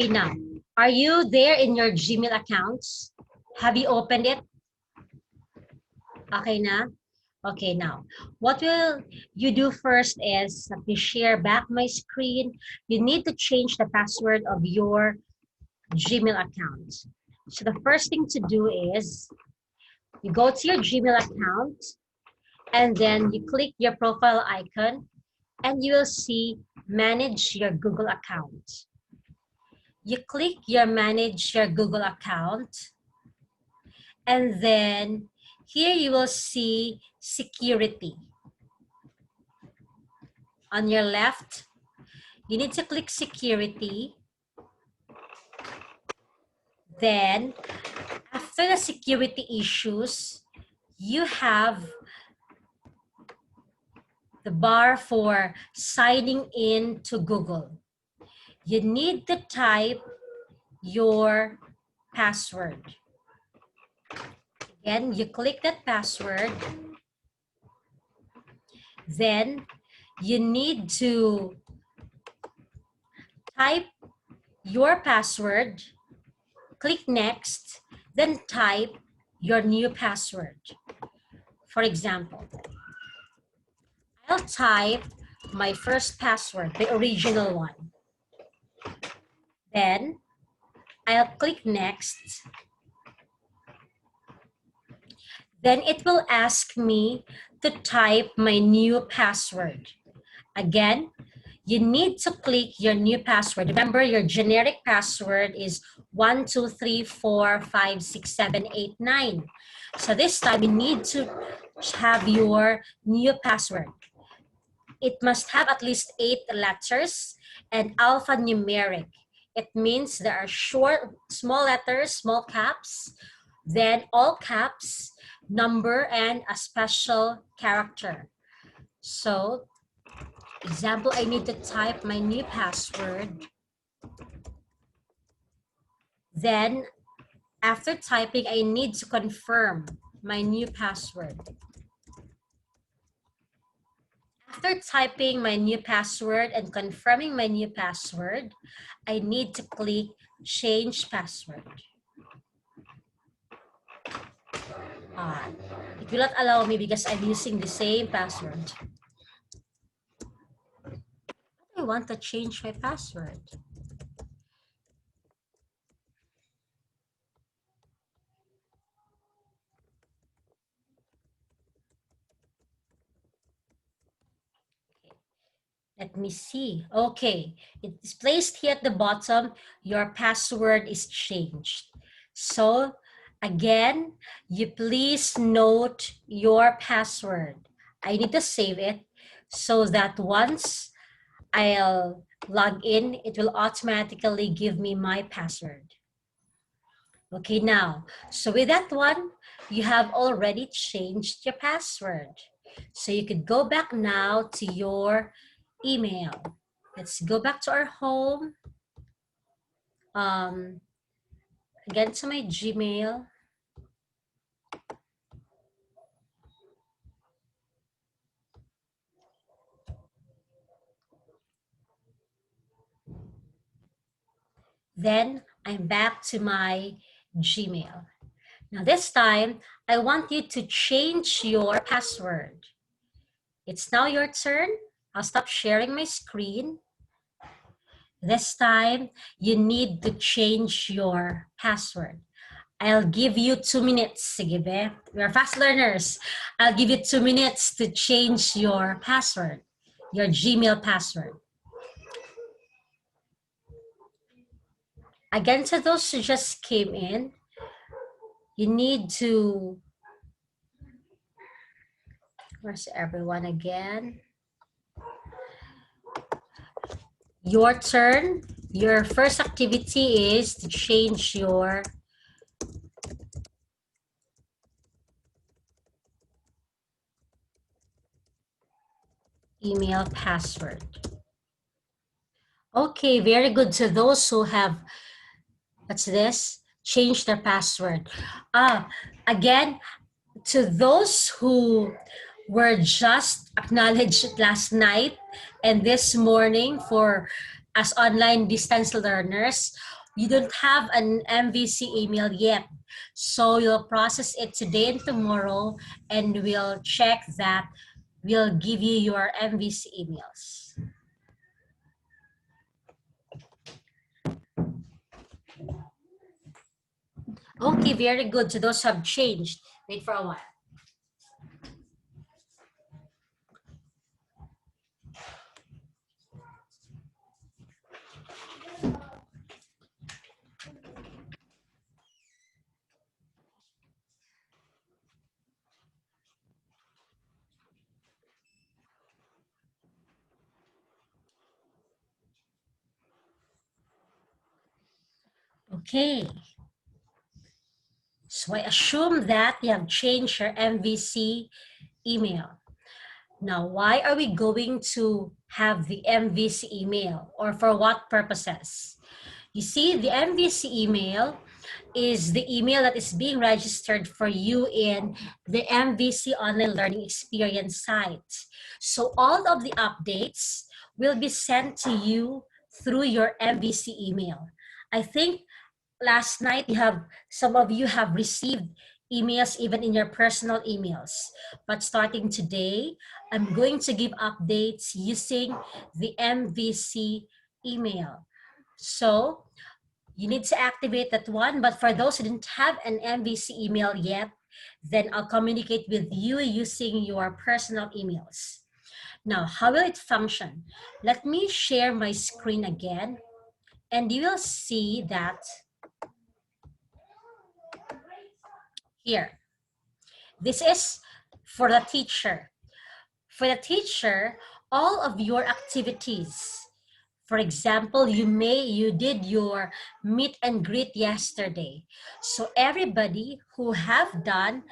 Okay, now, are you there in your Gmail accounts? Have you opened it? Okay na? Okay, now, what will you do first is, let me share back my screen. You need to change the password of your Gmail account. So the first thing to do is, you go to your Gmail account, and then you click your profile icon, and you will see Manage Your Google Account. You click your Manage Your Google Account, and then here you will see Security. On your left, you need to click Security. Then, after the security issues, you have the bar for signing in to Google. You need to type your password. Again, you click that password. Then you need to type your password, click next, then type your new password. For example, I'll type my first password, the original one. Then I'll click next. Then it will ask me to type my new password. Again, you need to click your new password. Remember, your generic password is 123456789. So this time you need to have your new password. It must have at least 8 letters and alphanumeric. It means there are short, small letters, small caps, then all caps, number, and a special character. So, example, I need to type my new password. Then, after typing, I need to confirm my new password. After typing my new password and confirming my new password, I need to click Change Password. It will not allow me because I'm using the same password. I want to change my password. Let me see. Okay, it's placed here at the bottom. Your password is changed. So again, you please note your password. I need to save it so that once I'll log in, it will automatically give me my password. Okay, now, so with that one, you have already changed your password. So you could go back now to your email. Let's go back to our home. Again, to my Gmail. Then I'm back to my Gmail. Now this time, I want you to change your password. It's now your turn. I'll stop sharing my screen. This time, you need to change your password. I'll give you 2 minutes. Sige be. We're fast learners. I'll give you 2 minutes to change your password, your Gmail password. Again, to those who just came in, you need to, where's everyone again? Your turn. Your first activity is to change your email password. Okay, very good. To those who have, what's this? Change their password. Again, to those who were just acknowledged last night and this morning for as online distance learners, you don't have an MVC email yet. So you'll process it today and tomorrow, and we'll check that we'll give you your MVC emails. Okay, very good. So those have changed. Wait for a while. Okay. So I assume that you have changed your MVC email. Now, why are we going to have the MVC email, or for what purposes? You see, the MVC email is the email that is being registered for you in the MVC Online Learning Experience site. So all of the updates will be sent to you through your MVC email. I think last night some of you have received emails even in your personal emails, but starting today I'm going to give updates using the MVC email. So you need to activate that one, but for those who didn't have an MVC email yet, then I'll communicate with you using your personal emails. Now, how will it function? Let me share my screen again, and you will see that here. This is for the teacher. For the teacher, all of your activities, for example, you did your meet and greet yesterday. So everybody who have done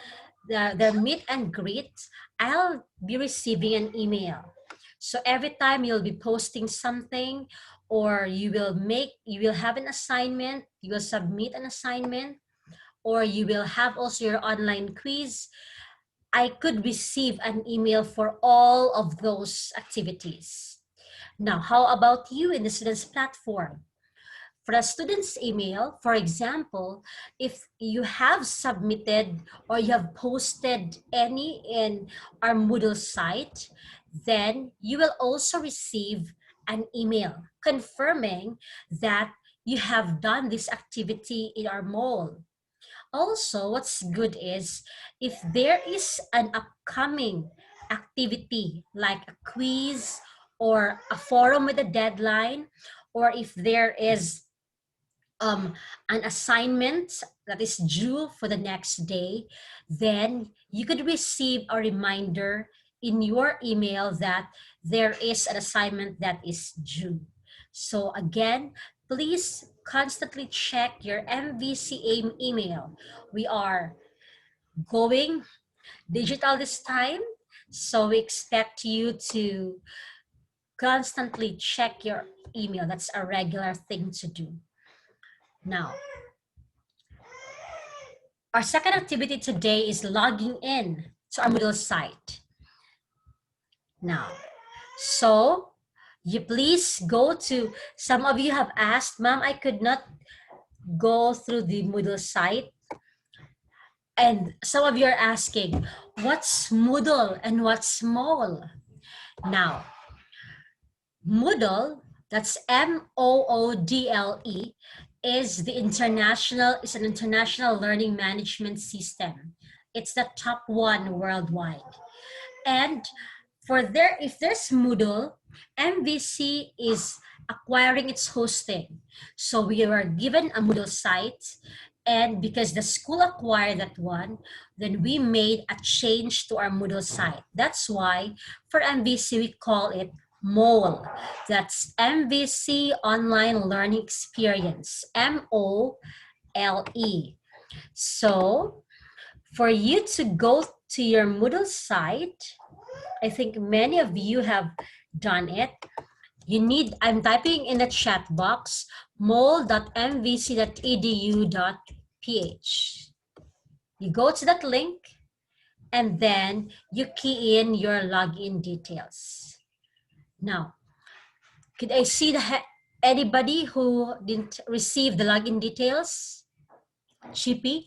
their meet and greet, I'll be receiving an email. So every time you'll be posting something, or you will have an assignment, you will submit an assignment, or you will have also your online quiz, I could receive an email for all of those activities. Now, how about you in the students platform? For the students email, for example, if you have submitted or you have posted any in our Moodle site, then you will also receive an email confirming that you have done this activity in our mall. Also, what's good is if there is an upcoming activity like a quiz or a forum with a deadline, or if there is an assignment that is due for the next day, then you could receive a reminder in your email that there is an assignment that is due. So again, please constantly check your MVC email. We are going digital this time, so we expect you to constantly check your email. That's a regular thing to do. Now, our second activity today is logging in to our Moodle site. Now, so you please go to, some of you have asked, Ma'am, I could not go through the Moodle site. And some of you are asking, what's Moodle and what's MOOL? Now, Moodle, that's MOODLE, is an international learning management system. It's the top one worldwide. And if there's Moodle, MVC is acquiring its hosting. So we were given a Moodle site, and because the school acquired that one, then we made a change to our Moodle site. That's why for MVC we call it MOOL. That's MVC Online Learning Experience, MOLE. So for you to go to your Moodle site, I think many of you have done it. I'm typing in the chat box, mol.mvc.edu.ph. You go to that link, and then you key in your login details. Now, could I see Anybody who didn't receive the login details? Chippy?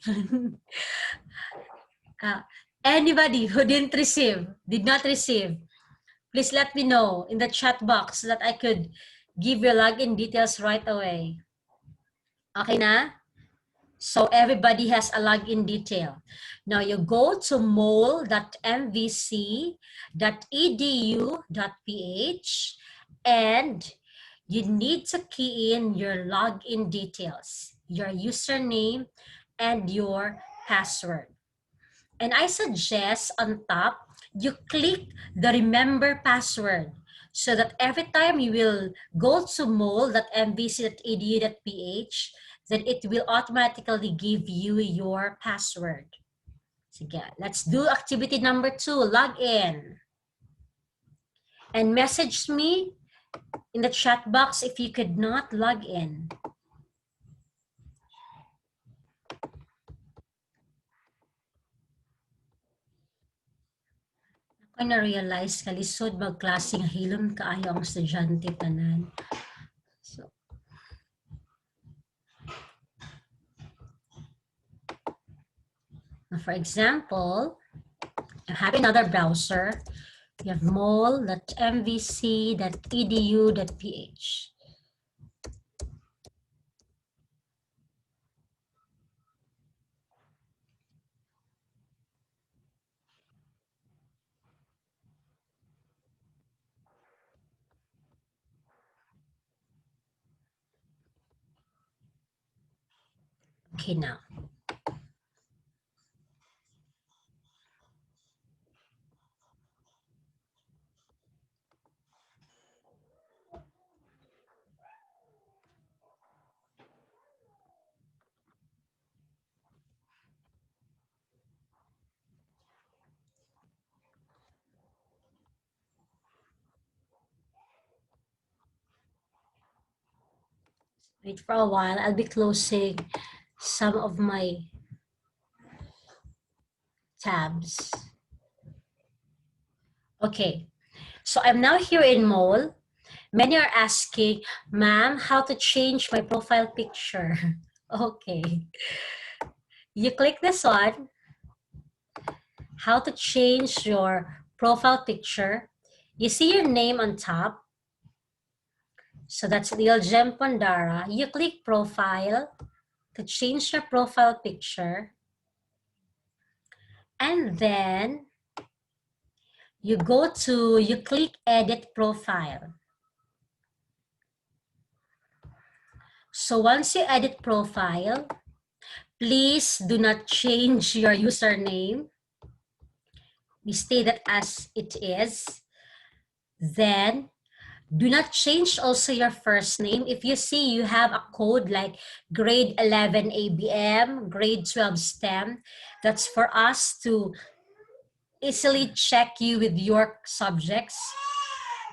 uh, Anybody who did not receive, please let me know in the chat box so that I could give your login details right away. Okay na? So everybody has a login detail. Now you go to mol.mvc.edu.ph and you need to key in your login details, your username and your password. And I suggest on top, you click the remember password so that every time you will go to mol.mvc.edu.ph, then it will automatically give you your password. Sige, let's do activity number 2, log in. And message me in the chat box if you could not log in. Ako na-realize kalisod magklaseng hilom kaayo ang estudyante tanan. So, for example, I have another browser. You have mol.mvc.edu.ph. Okay, now. Wait for a while. I'll be closing some of my tabs. Okay, so I'm now here in Mol. Many are asking, ma'am, how to change my profile picture. Okay, you click this one, how to change your profile picture. You see your name on top. So that's Lil Gem Pandara. You click profile to change your profile picture. And then you click edit profile. So once you edit profile, please do not change your username. We stay that as it is. Then do not change also your first name. If you see you have a code like grade 11 ABM, grade 12 STEM, that's for us to easily check you with your subjects.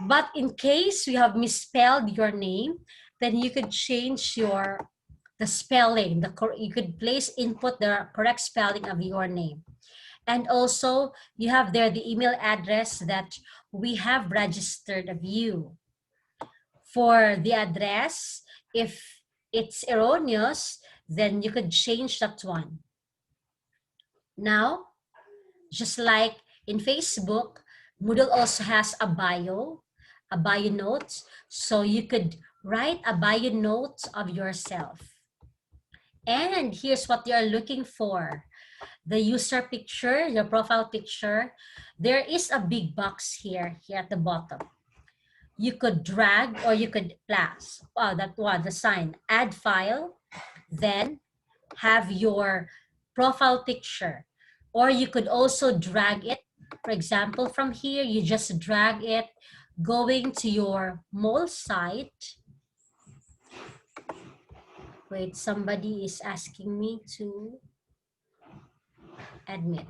But in case you have misspelled your name, then you could change the spelling. You could input the correct spelling of your name. And also, you have there the email address that we have registered of you. For the address, if it's erroneous, then you could change that one. Now, just like in Facebook, Moodle also has a bio note. So you could write a bio note of yourself. And here's what you're looking for. The user picture, your profile picture. There is a big box here at the bottom. You could drag or you could plus. Oh, that one, the sign, add file, then have your profile picture. Or you could also drag it. For example, from here, you just drag it going to your mole site. Wait, somebody is asking me to admit.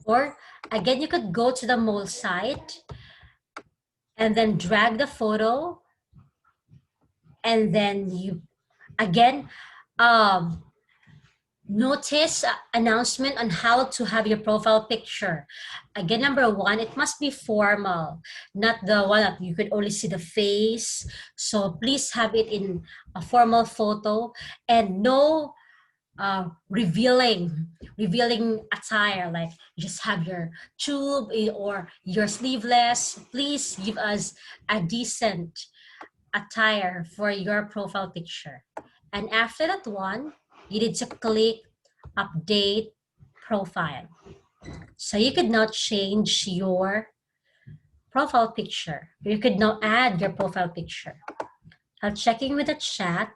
Or again, you could go to the mole site and then drag the photo. And then you, again, Notice announcement on how to have your profile picture. Again, number one, it must be formal, not the one that you could only see the face. So please have it in a formal photo, and no revealing attire, like just have your tube or your sleeveless. Please give us a decent attire for your profile picture. And after that one, you need to click update profile. So you could now change your profile picture. You could now add your profile picture. I'm checking with the chat.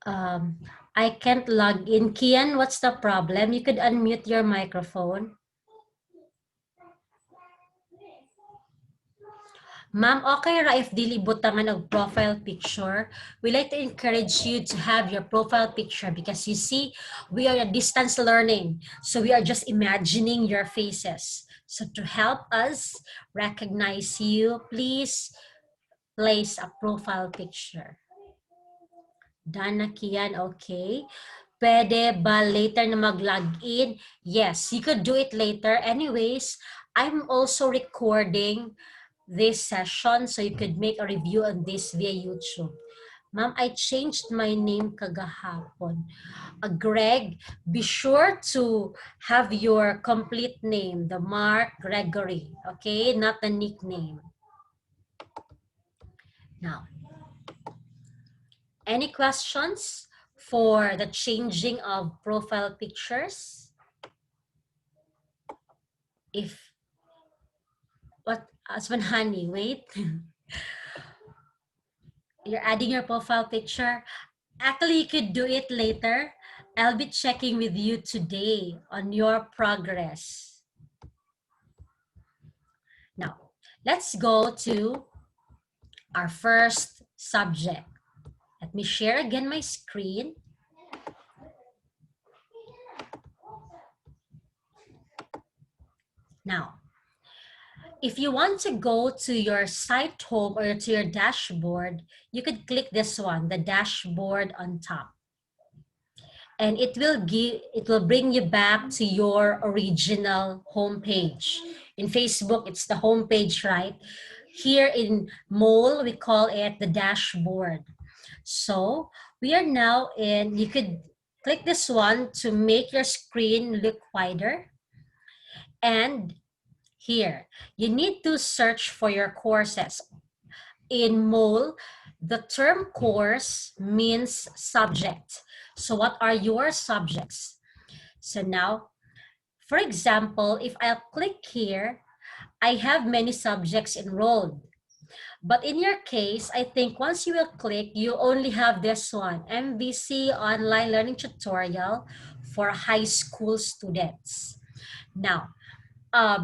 I can't log in. Kian, what's the problem? You could unmute your microphone. Ma'am, okay ra if dili butangan og profile picture? We like to encourage you to have your profile picture because you see, we are a distance learning. So we are just imagining your faces. So to help us recognize you, please place a profile picture. Done na Kian, okay. Pwede ba later na mag-login? Yes, you could do it later. Anyways, I'm also recording this session so you could make a review on this via YouTube. Ma'am, I changed my name kagahapon. Greg, be sure to have your complete name, the Mark Gregory, okay? Not the nickname. Now, any questions for the changing of profile pictures? If, what, Aswan Honey, wait. You're adding your profile picture. Actually, you could do it later. I'll be checking with you today on your progress. Now, let's go to our first subject. Let me share again my screen. Now, if you want to go to your site home or to your dashboard, you could click this one, the dashboard on top. And it will bring you back to your original homepage. In Facebook, it's the homepage, right? Here in Mole, we call it the dashboard. So we are now in, you could click this one to make your screen look wider. And here, you need to search for your courses. In Mole, the term course means subject. So what are your subjects? So now, for example, if I'll click here, I have many subjects enrolled. But in your case, I think once you will click, you only have this one, MVC Online Learning Tutorial for high school students. Now,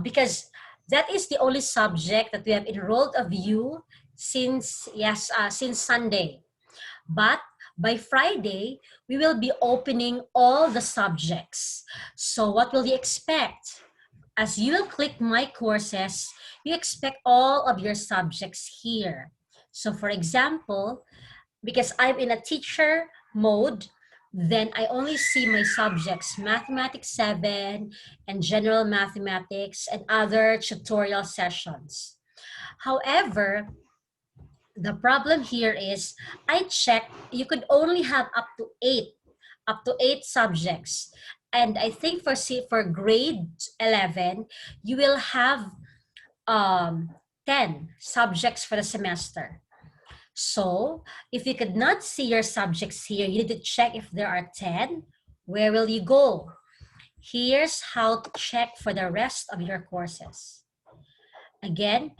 because that is the only subject that we have enrolled of you since Sunday. But by Friday, we will be opening all the subjects. So what will you expect? As you will click my courses, you expect all of your subjects here. So for example, because I'm in a teacher mode, then I only see my subjects, Mathematics 7 and General Mathematics and other tutorial sessions. However, the problem here is I checked, you could only have up to eight subjects. And I think for grade 11, you will have 10 subjects for the semester. So if you could not see your subjects here, you need to check if there are 10. Where will you go? Here's how to check for the rest of your courses. Again,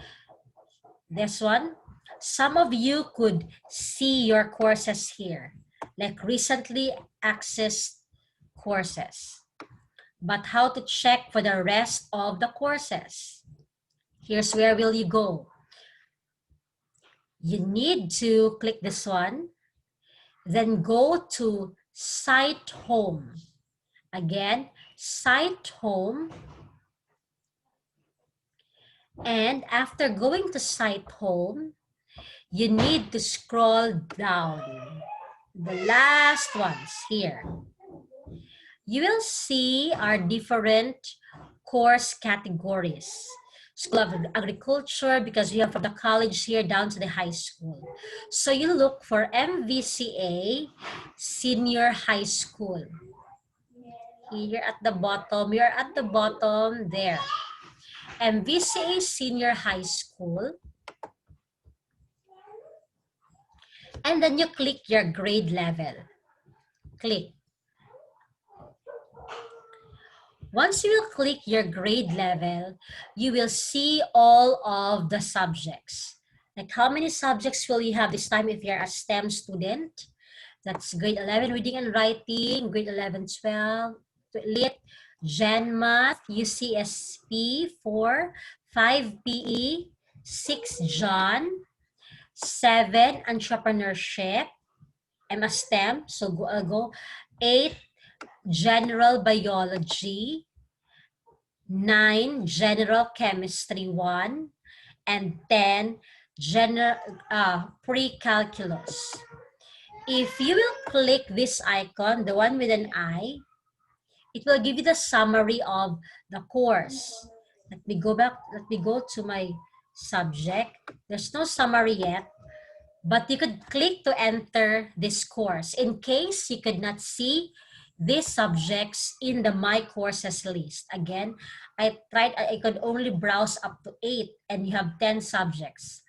this one, some of you could see your courses here, like recently accessed courses. But how to check for the rest of the courses? Here's where will you go. You need to click this one, then go to Site Home. Again, Site Home. And after going to Site Home, you need to scroll down. the last ones here. You will see our different course categories. School of Agriculture, because we have from the college here down to the high school. So you look for MVCA Senior High School. Here at the bottom, you're at the bottom there. MVCA Senior High School. And then you click your grade level. Click. Once you will click your grade level, you will see all of the subjects. Like how many subjects will you have this time if you're a STEM student? That's grade 11 reading and writing, grade 11, 12, lit, Gen Math, UCSP 4, 5 PE, 6 John, 7 entrepreneurship, I'm a STEM, so go 8 general biology, 9 general chemistry 1, and 10 general pre-calculus. If you will click this icon, the one with an eye, it will give you the summary of the course. Let me go back, let me go to my subject. There's no summary yet, but you could click to enter this course in case you could not see these subjects in the My Courses list. Again, I could only browse up to 8 and you have 10 subjects.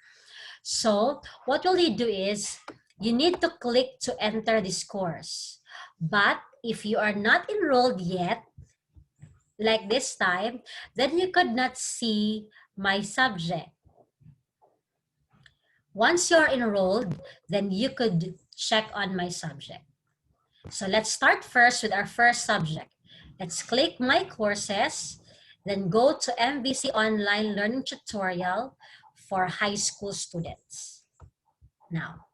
So what will you do is, you need to click to enter this course. But if you are not enrolled yet, like this time, then you could not see my subject. Once you're enrolled, then you could check on my subject. So let's start first with our first subject. Let's click My Courses, then go to MVC Online Learning Tutorial for high school students. Now,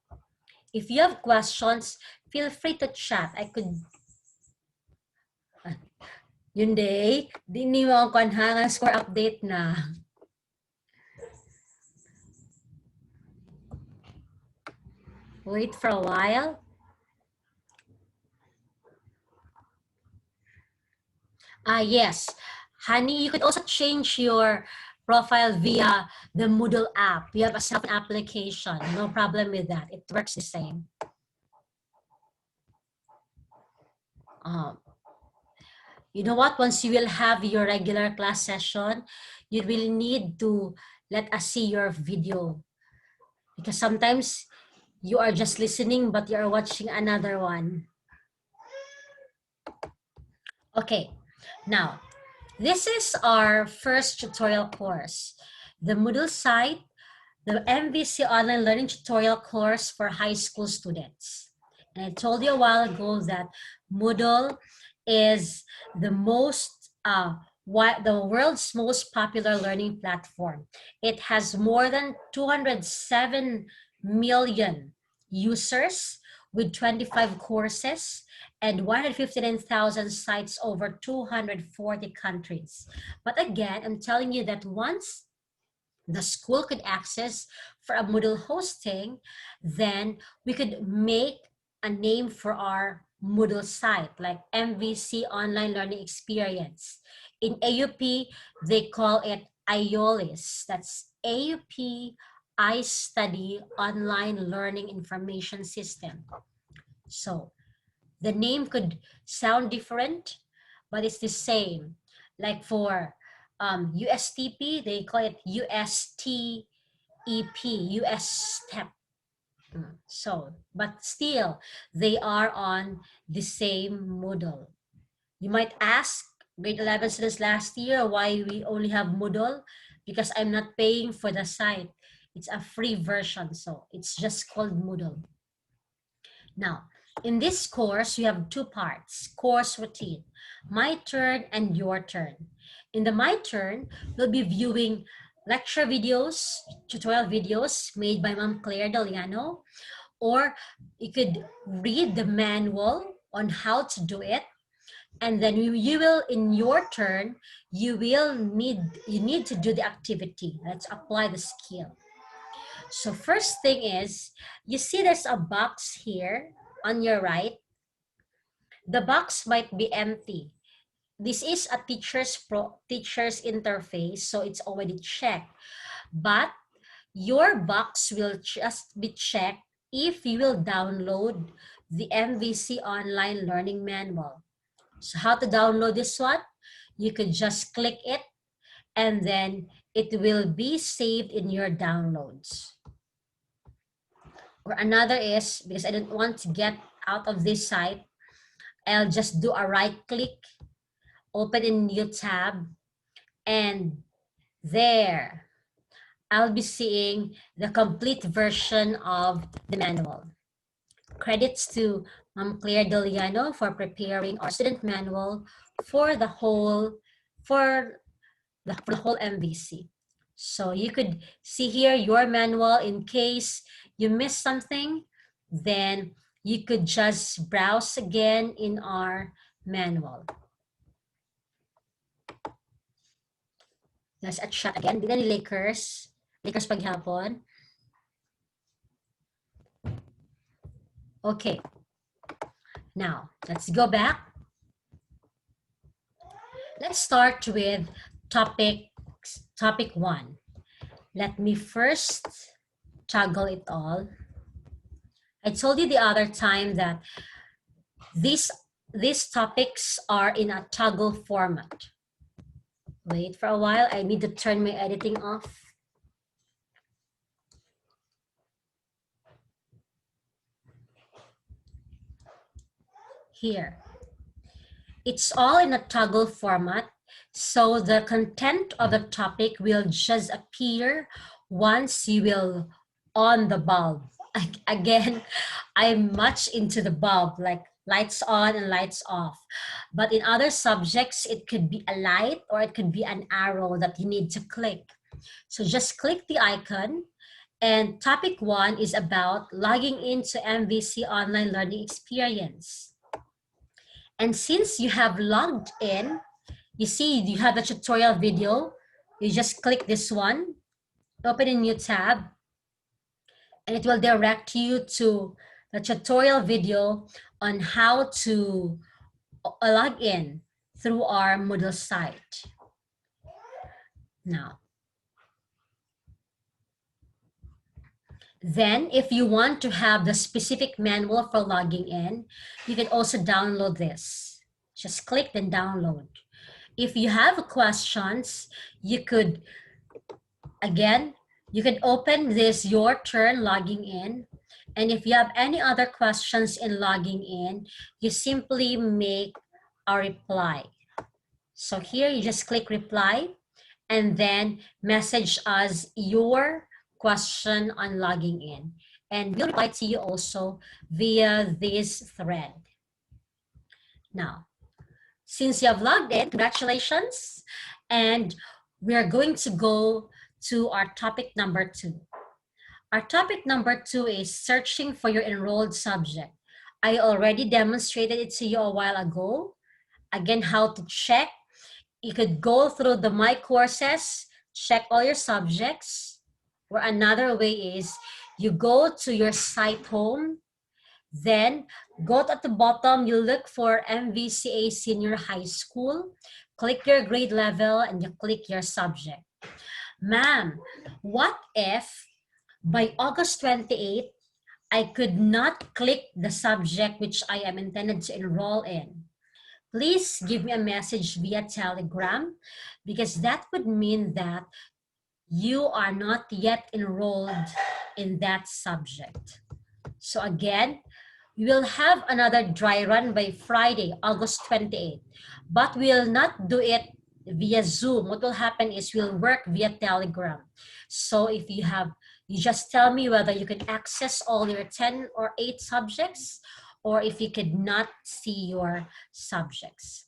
if you have questions, feel free to chat. I could... Yun day, di ni mo ang kanhangan score update na. Wait for a while. Yes, honey, you could also change your profile via the Moodle app. You have a self-application, no problem with that. It works the same. You know what? Once you will have your regular class session, you will need to let us see your video. Because sometimes you are just listening, but you are watching another one. Okay, now, this is our first tutorial course. The Moodle site, the MVC Online Learning Tutorial course for high school students. And I told you a while ago that Moodle is the world's most popular learning platform. It has more than 207 million users with 25 courses and 159,000 sites over 240 countries. But again, I'm telling you that once the school could access for a Moodle hosting, then we could make a name for our Moodle site, like MVC Online Learning Experience. In AUP, they call it IOLIS. That's AUP iStudy Online Learning Information System. So the name could sound different, but it's the same. Like for USTP, they call it USTEP, US STEP. So, but still, they are on the same Moodle. You might ask, grade 11 students last year, why we only have Moodle? Because I'm not paying for the site. It's a free version, so it's just called Moodle. Now, in this course, we have two parts, course routine, my turn and your turn. In the my turn, we'll be viewing lecture videos, tutorial videos made by Ma'am Claire Daliano, or you could read the manual on how to do it. And then you will, in your turn, you need to do the activity. Let's apply the skill. So first thing is, you see there's a box here. on your right, the box might be empty. This is a teacher's interface, so it's already checked. But your box will just be checked if you will download the MVC Online Learning Manual. So how to download this one? You could just click it and then it will be saved in your downloads. Or another is, because I don't want to get out of this site, I'll just do a right click, open a new tab, and there, I'll be seeing the complete version of the manual. Credits to Claire Deliano for preparing our student manual for the whole MVC. So you could see here your manual. In case you missed something, then you could just browse again in our manual. There's a chat again. Di na ni Lakers paghapon. Okay. Now, let's go back. Let's start with topic 1. Let me first toggle it all. I told you the other time that these topics are in a toggle format. Wait for a while. I need to turn my editing off. Here. It's all in a toggle format, so the content of the topic will just appear once you will on the bulb. Again, I'm much into the bulb, like lights on and lights off. But in other subjects, it could be a light or it could be an arrow that you need to click. So just click the icon. And topic 1 is about logging into MVC Online Learning Experience. And since you have logged in, you see you have the tutorial video. You just click this one, open a new tab, and it will direct you to the tutorial video on how to log in through our Moodle site. Now, then if you want to have the specific manual for logging in, you can also download this. Just click and download. If you have questions, you could, again, you can open this Your Turn logging in. And if you have any other questions in logging in, you simply make a reply. So here you just click reply and then message us your question on logging in. And we'll reply to you also via this thread. Now, since you have logged in, congratulations. And we're going to go to our topic number 2. Our topic number 2 is searching for your enrolled subject. I already demonstrated it to you a while ago. Again, how to check. You could go through the My Courses, check all your subjects. Or another way is you go to your site home, then go at the bottom, you look for MVCA Senior High School, click your grade level, and you click your subject. Ma'am, what if by August 28th, I could not click the subject which I am intended to enroll in? Please give me a message via Telegram, because that would mean that you are not yet enrolled in that subject. So again, we will have another dry run by Friday, August 28th, but we'll not do it via Zoom. What will happen is we'll work via Telegram. So if you just tell me whether you can access all your 10 or 8 subjects, or if you could not see your subjects.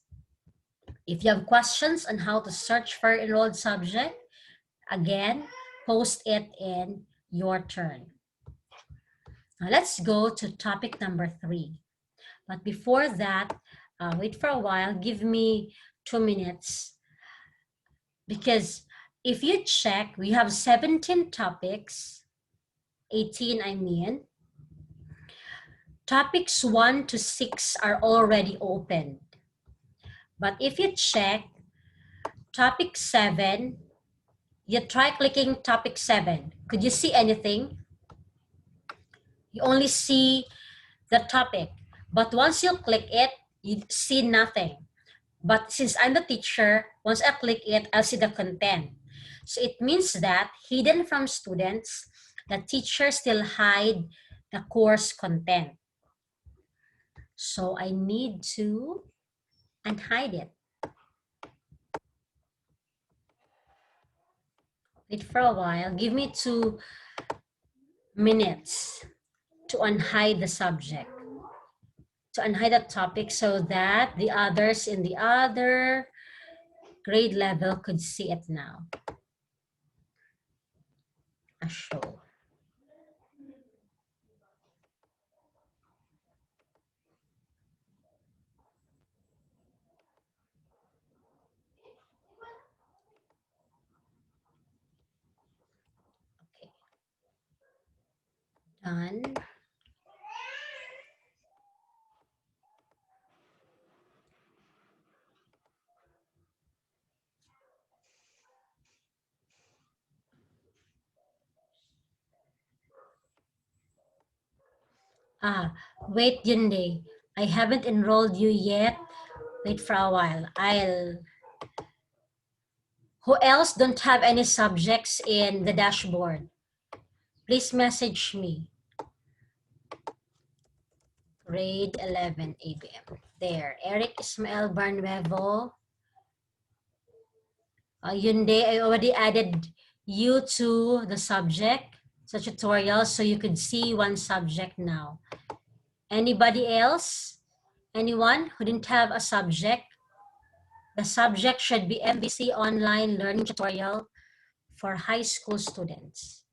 If you have questions on how to search for enrolled subject, again, post it in Your Turn. Now let's go to topic number 3. But before that, wait for a while, give me 2 minutes. Because if you check, we have 17 topics, 18 I mean. Topics 1 to 6 are already opened. But if you check topic 7, you try clicking topic 7. Could you see anything? You only see the topic. But once you click it, you see nothing. But since I'm the teacher, once I click it, I'll see the content. So it means that hidden from students, the teacher still hide the course content. So I need to unhide it. Wait for a while. Give me 2 minutes to unhide the subject, to unhide the topic so that the others in the other grade level could see it now. A show. Okay. Done. Wait, Yunde. I haven't enrolled you yet. Wait for a while. Who else don't have any subjects in the dashboard? Please message me. Grade 11 ABM. There. Eric Ismael Barnuevo. Yunde, I already added you to the subject, the tutorial, so you could see one subject now. Anybody else? Anyone who didn't have a subject? The subject should be MVC Online Learning Tutorial for high school students.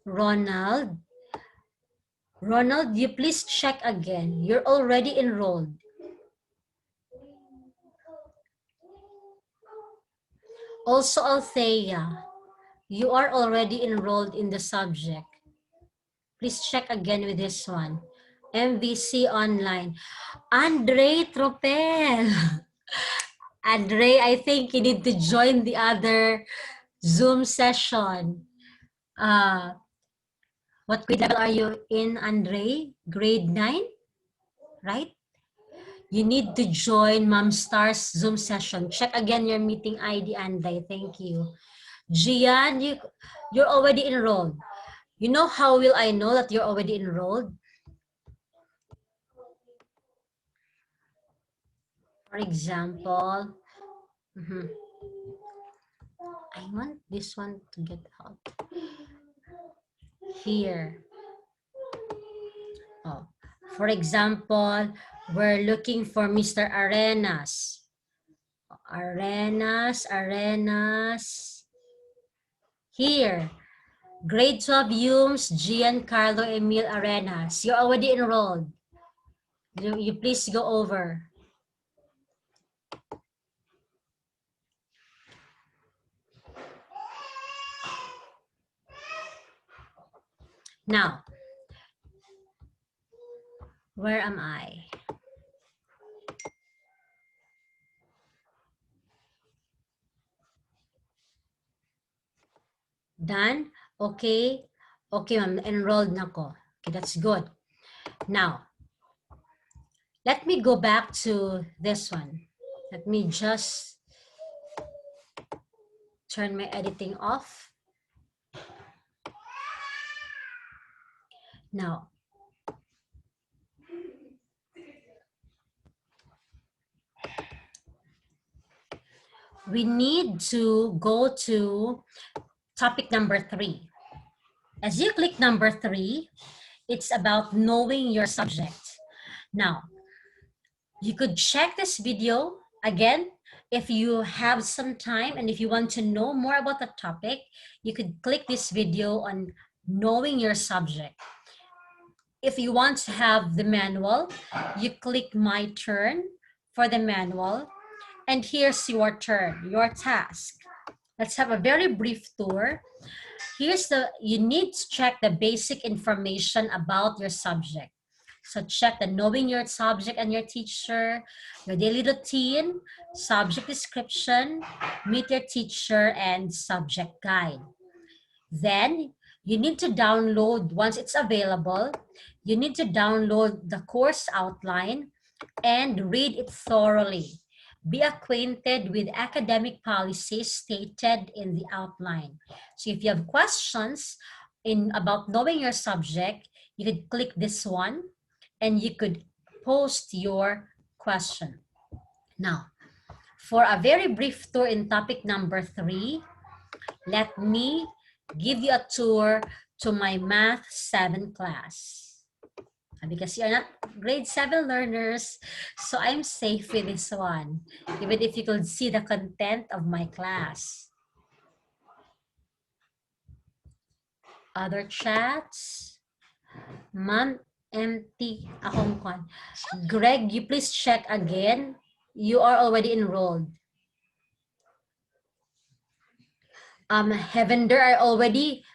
Ronald, you please check again. You're already enrolled. Also, Althea, you are already enrolled in the subject. Please check again with this one. MVC Online. Andre Tropel. Andre, I think you need to join the other Zoom session. What grade level are you in, Andre? Grade 9, right? You need to join Mom Star's Zoom session. Check again your meeting ID, Andre. Thank you. Gian, you're already enrolled. You know how will I know that you're already enrolled? For example, I want this one to get out. Here. Oh, for example, we're looking for Mr. Arenas. Arenas. Here. Grade 12 UMS, Giancarlo Emil Arenas. You're already enrolled. You please go over. Now, where am I? Done? Okay. Okay, ma'am. Enrolled na ko. Okay, that's good. Now, let me go back to this one. Let me just turn my editing off. Now, we need to go to topic number 3. As you click number 3, it's about knowing your subject. Now, you could check this video again if you have some time, and if you want to know more about the topic, you could click this video on knowing your subject. If you want to have the manual, you click my turn for the manual, and here's your turn, your task. Let's have a very brief tour. You need to check the basic information about your subject. So check the knowing your subject and your teacher, your daily routine, subject description, meet your teacher, and subject guide. Then you need to download, once it's available, you need to download the course outline and read it thoroughly. Be acquainted with academic policies stated in the outline. So if you have questions about knowing your subject, you could click this one and you could post your question. Now, for a very brief tour in topic number 3, let me give you a tour to my Math 7 class. Because you're not grade 7 learners, so I'm safe with this one, even if you could see the content of my class. Other chats? Ma'am, empty akong kon. Greg, you please check again. You are already enrolled. Heavinder, I already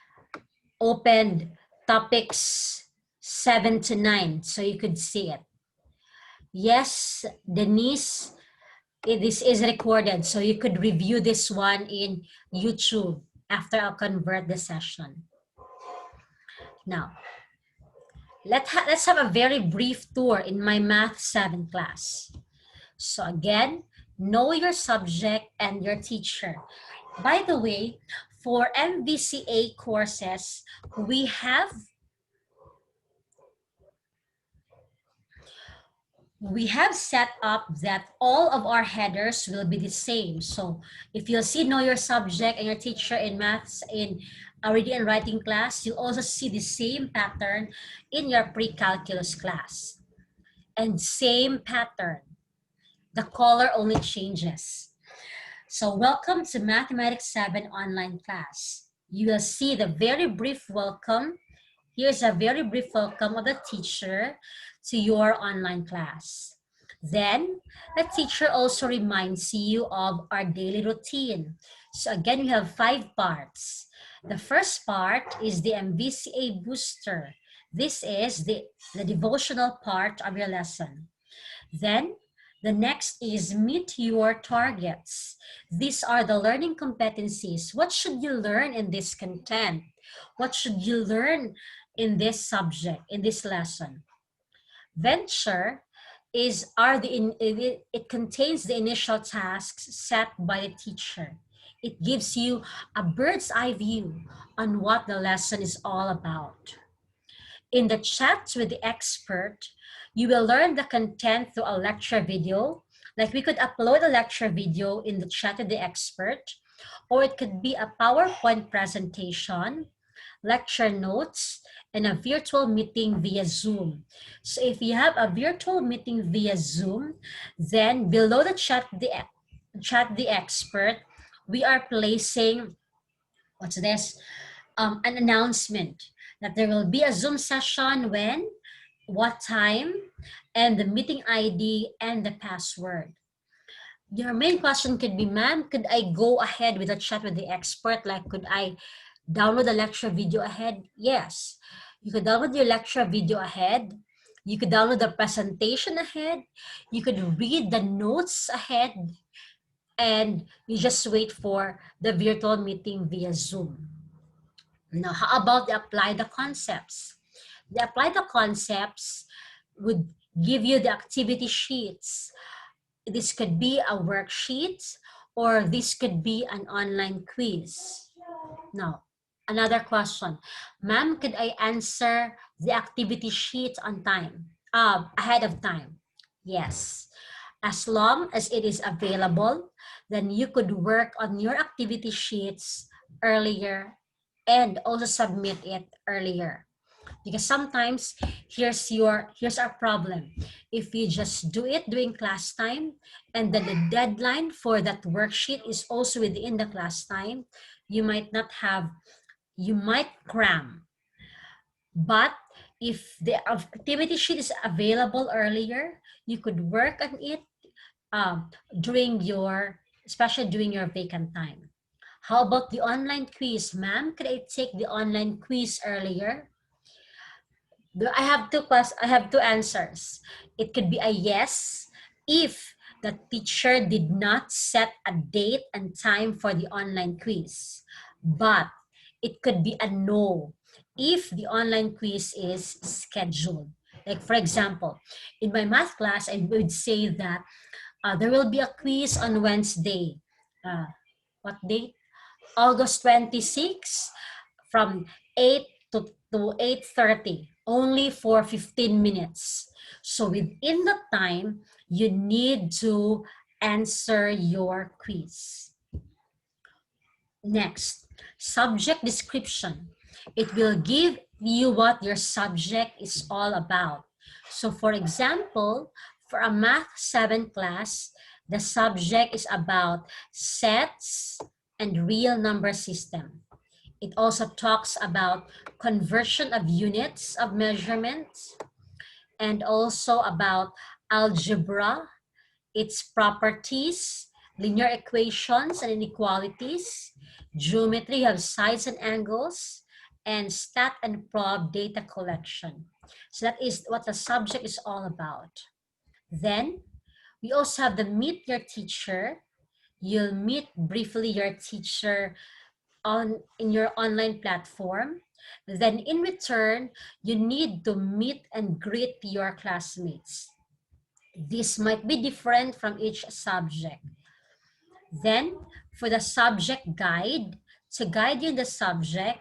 opened topics 7 to 9, so you could see it. Yes, Denise, this is recorded, so you could review this one in YouTube after I'll convert the session. Now, let's have a very brief tour in my Math 7 class. So again, know your subject and your teacher. By the way, for MVCA courses, we have set up that all of our headers will be the same. So if you'll see know your subject and your teacher in maths in a reading and writing class, you'll also see the same pattern in your pre-calculus class. And same pattern. The color only changes. So welcome to Mathematics 7 online class. You will see the very brief welcome. Here's a very brief welcome of the teacher to your online class. Then, the teacher also reminds you of our daily routine. So again, we have 5 parts. The first part is the MVCA booster. This is the devotional part of your lesson. Then, the next is meet your targets. These are the learning competencies. What should you learn in this content? What should you learn in this subject, in this lesson? Venture it contains the initial tasks set by the teacher. It gives you a bird's eye view on what the lesson is all about. In the chats with the expert, you will learn the content through a lecture video. Like we could upload a lecture video in the chat with the expert, or it could be a PowerPoint presentation, lecture notes, and a virtual meeting via Zoom. So if you have a virtual meeting via Zoom, then below the chat the expert, we are placing, what's this? An announcement that there will be a Zoom session when, what time, and the meeting ID and the password. Your main question could be, ma'am, could I go ahead with a chat with the expert? Like, could I download the lecture video ahead? Yes. You could download your lecture video ahead. You could download the presentation ahead. You could read the notes ahead. And you just wait for the virtual meeting via Zoom. Now, how about the apply the concepts? The apply the concepts would give you the activity sheets. This could be a worksheet or this could be an online quiz. Now, another question. Ma'am, could I answer the activity sheet on time? Ahead of time? Yes. As long as it is available, then you could work on your activity sheets earlier and also submit it earlier. Because sometimes here's our problem. If you just do it during class time and then the deadline for that worksheet is also within the class time, you might cram. But if the activity sheet is available earlier, you could work on it especially during your vacant time. How about the online quiz? Ma'am, could I take the online quiz earlier? I have I have two answers. It could be a yes if the teacher did not set a date and time for the online quiz. But it could be a no if the online quiz is scheduled. Like for example, in my math class, I would say that there will be a quiz on Wednesday. What date? August 26 from 8 to 8:30, only for 15 minutes. So within the time, you need to answer your quiz. Next, subject description. It will give you what your subject is all about. So for example, for a Math 7 class, the subject is about sets and real number system. It also talks about conversion of units of measurements and also about algebra, its properties, linear equations and inequalities, geometry, you have sides and angles, and stat and prob data collection. So that is what the subject is all about. Then we also have the meet your teacher. You'll meet briefly your teacher in your online platform. Then in return, you need to meet and greet your classmates. This might be different from each subject. Then for the subject guide, to guide you in the subject,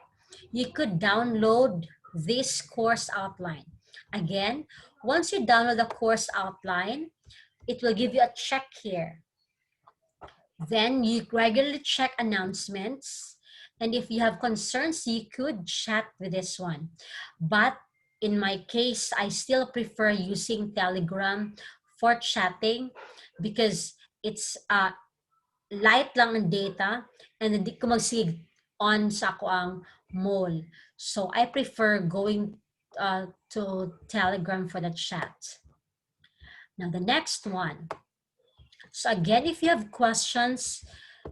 you could download this course outline. Again, once you download the course outline, it will give you a check here. Then you regularly check announcements. And if you have concerns, you could chat with this one. But in my case, I still prefer using Telegram for chatting because it's light lang ang data and hindi ko mag-save on sa ako ang mall. So I prefer going to Telegram for the chat. Now the next one. So again, if you have questions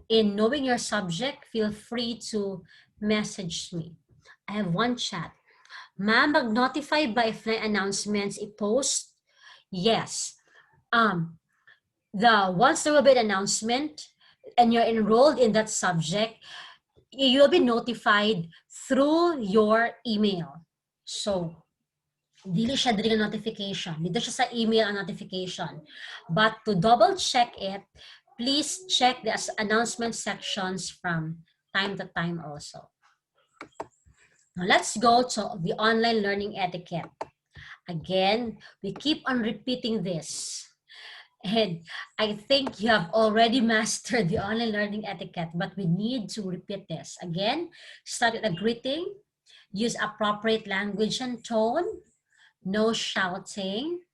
in knowing your subject, feel free to message me. I have one chat. Ma'am, mag-notify ba if may announcements i-post? Yes. Once there will be an announcement and you're enrolled in that subject, you'll be notified through your email. So, dili siya diri notification. Dito siya sa email ang notification. But to double check it, please check the announcement sections from time to time also. Now let's go to the online learning etiquette. Again, we keep on repeating this. And I think you have already mastered the online learning etiquette, but we need to repeat this. Again, start with a greeting, use appropriate language and tone, no shouting,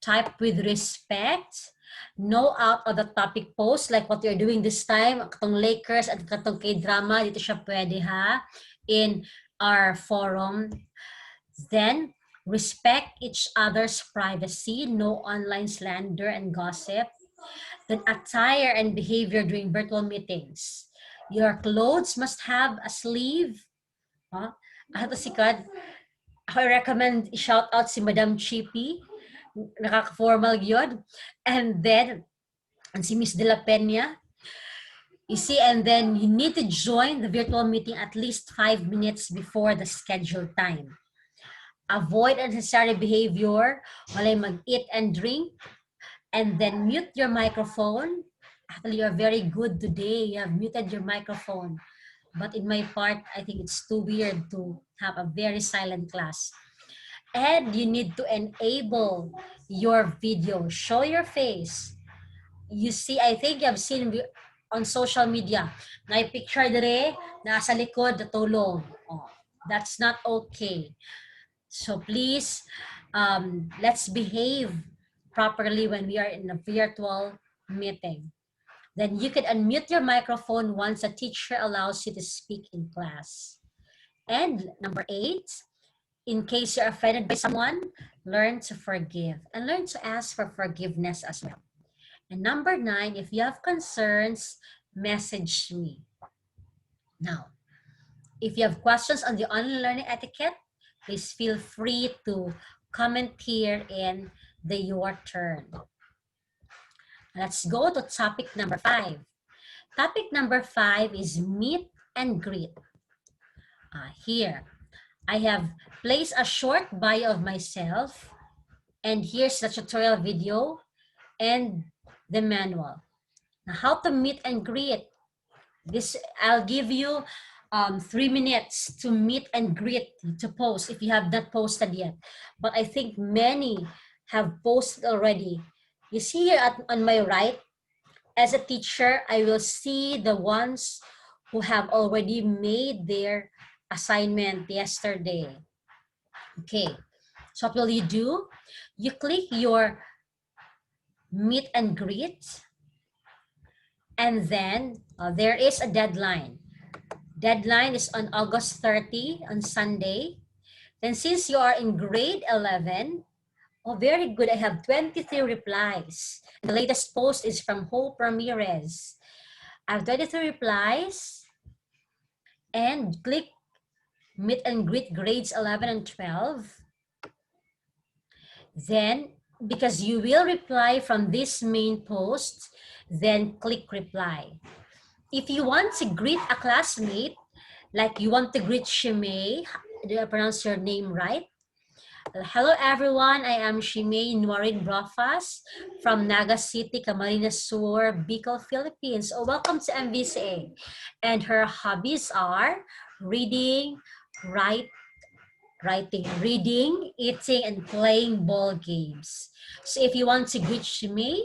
type with respect, no out of the topic post like what you're doing this time, katong Lakers at katong K-drama, dito siya pwede ha, in our forum. Then, respect each other's privacy, no online slander and gossip. Then, attire and behavior during virtual meetings. Your clothes must have a sleeve. Huh? Ato si Kad, I recommend shout out si Madam Chippy, nakaka-formal yun. And then, si Miss De La Peña, you see, and then you need to join the virtual meeting at least 5 minutes before the scheduled time. Avoid unnecessary behavior, walay mag-eat and drink, and then mute your microphone. Actually, you're very good today. You have muted your microphone. But in my part, I think it's too weird to have a very silent class. And you need to enable your video. Show your face. You see, I think you have seen on social media, na picture dire, nasa likod, natulog. Oh, that's not okay. So please, let's behave properly when we are in a virtual meeting. Then you can unmute your microphone once a teacher allows you to speak in class. And number 8, in case you're offended by someone, learn to forgive and learn to ask for forgiveness as well. And number 9, if you have concerns, message me. Now, if you have questions on the online learning etiquette, please feel free to comment here in the Your Turn. Let's go to topic number 5. Topic number 5 is meet and greet. Here, I have placed a short bio of myself, and here's the tutorial video and the manual. Now, how to meet and greet. I'll give you 3 minutes to meet and greet, to post if you have not posted yet. But I think many have posted already. You see here on my right, as a teacher, I will see the ones who have already made their assignment yesterday. Okay, so what will you do? You click your meet and greet, and then there is a deadline. Deadline is on August 30 on Sunday. Then since you are in grade 11, oh, very good. I have 23 replies. The latest post is from Hope Ramirez. I have 23 replies, and click meet and greet grades 11 and 12. Then, because you will reply from this main post, then click reply. If you want to greet a classmate, like you want to greet Shimei, did I pronounce your name right? Hello everyone, I am Shimei Nuarin Brofas from Naga City, Camarines Sur, Bicol, Philippines. Oh, welcome to MVCA. And her hobbies are reading, reading, eating, and playing ball games. So if you want to greet Shimei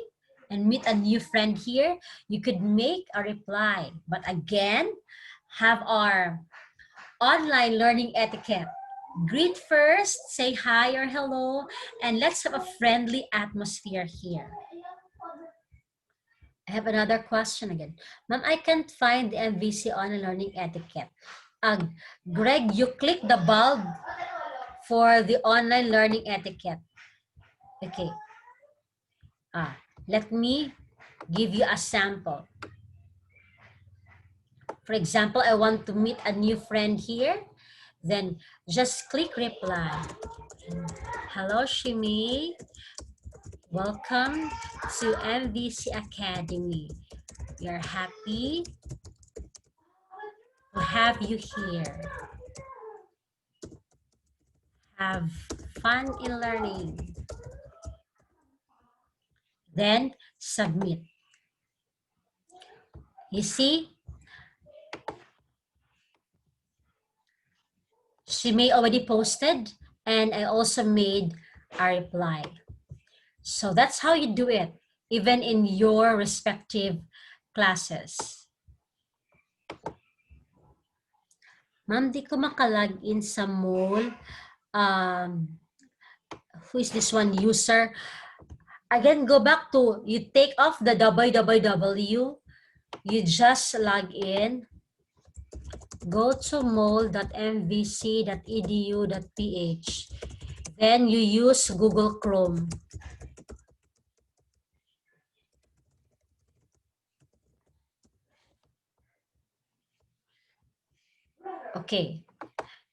and meet a new friend here, you could make a reply. But again, have our online learning etiquette. Greet first, say hi or hello, and let's have a friendly atmosphere here. I have another question again. Ma'am, I can't find the MVC online learning etiquette. Greg, you click the bulb for the online learning etiquette. Okay. Let me give you a sample. For example, I want to meet a new friend here. Then just click reply. Hello, Shimi. Welcome to MVC Academy. We are happy to have you here. Have fun in learning. Then submit. You see, she may already posted, and I also made a reply. So that's how you do it, even in your respective classes. Ma'am, di ko makalagin sa mall. Who is this one user? Again, go back to, you take off the www, you just log in, go to mall.mvc.edu.ph, then you use Google Chrome. Okay,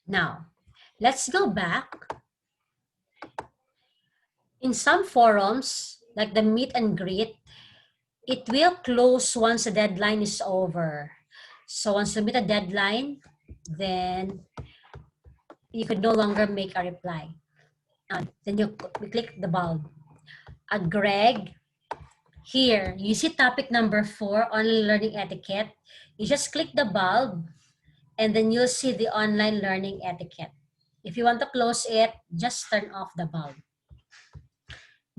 now let's go back. In some forums, like the meet and greet, it will close once the deadline is over. So once you meet a deadline, then you could no longer make a reply. Then you click the bulb. Greg, here, you see topic number 4, online learning etiquette. You just click the bulb, and then you'll see the online learning etiquette. If you want to close it, just turn off the bulb.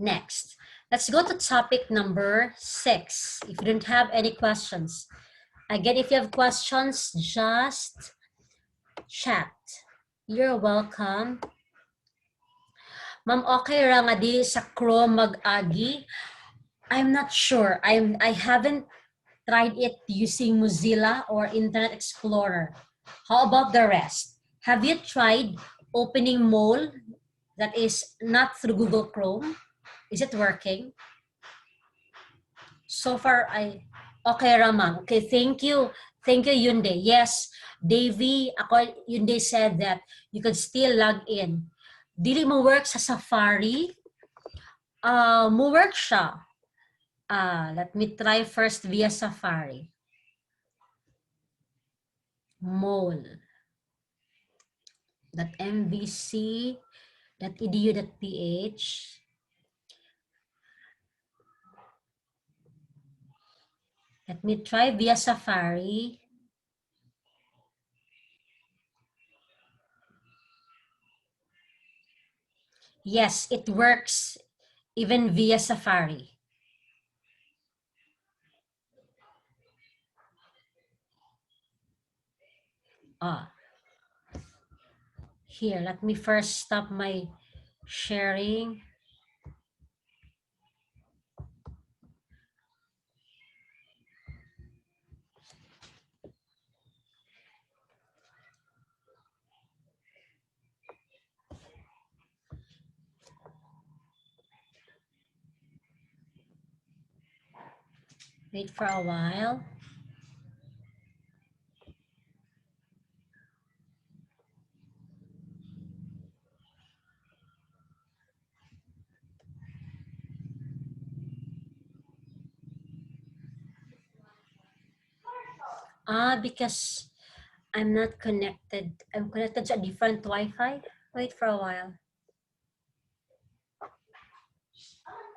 Next, let's go to topic number 6. If you don't have any questions. Again, if you have questions, just chat. You're welcome. Ma'am, okay ra nga di sa Chrome mag-agi? I'm not sure. I haven't tried it using Mozilla or Internet Explorer. How about the rest? Have you tried opening Mole that is not through Google Chrome? Is it working? So far, okay ra ma'am. Okay, thank you. Thank you, Yunde. Yes, Davey, Yunde said that you could still log in. Dili mo work sa Safari? Mo work siya. Let me try first via Safari. mol.mvc.edu.ph. Let me try via Safari. Yes, it works even via Safari. Here, let me first stop my sharing. Wait for a while. Because I'm not connected. I'm connected to a different Wi-Fi. Wait for a while.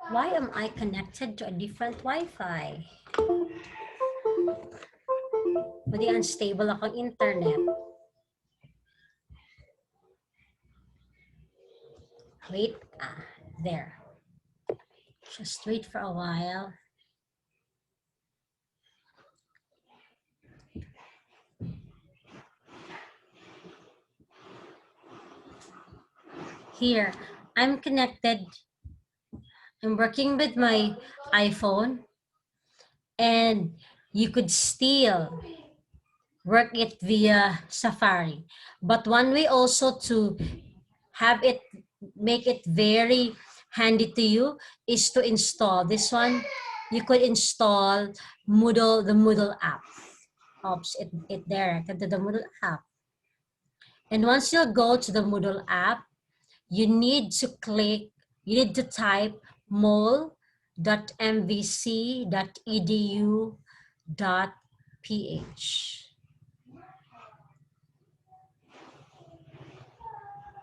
Why am I connected to a different Wi-Fi? Pwede unstable akong internet. Wait, there. Just wait for a while. Here, I'm connected. I'm working with my iPhone, and you could still work it via Safari. But one way also to have it, make it very handy to you is to install this one. You could install Moodle, the Moodle app. Oops, it directed to the Moodle app. And once you go to the Moodle app, you need to type mol.mvc.edu.ph.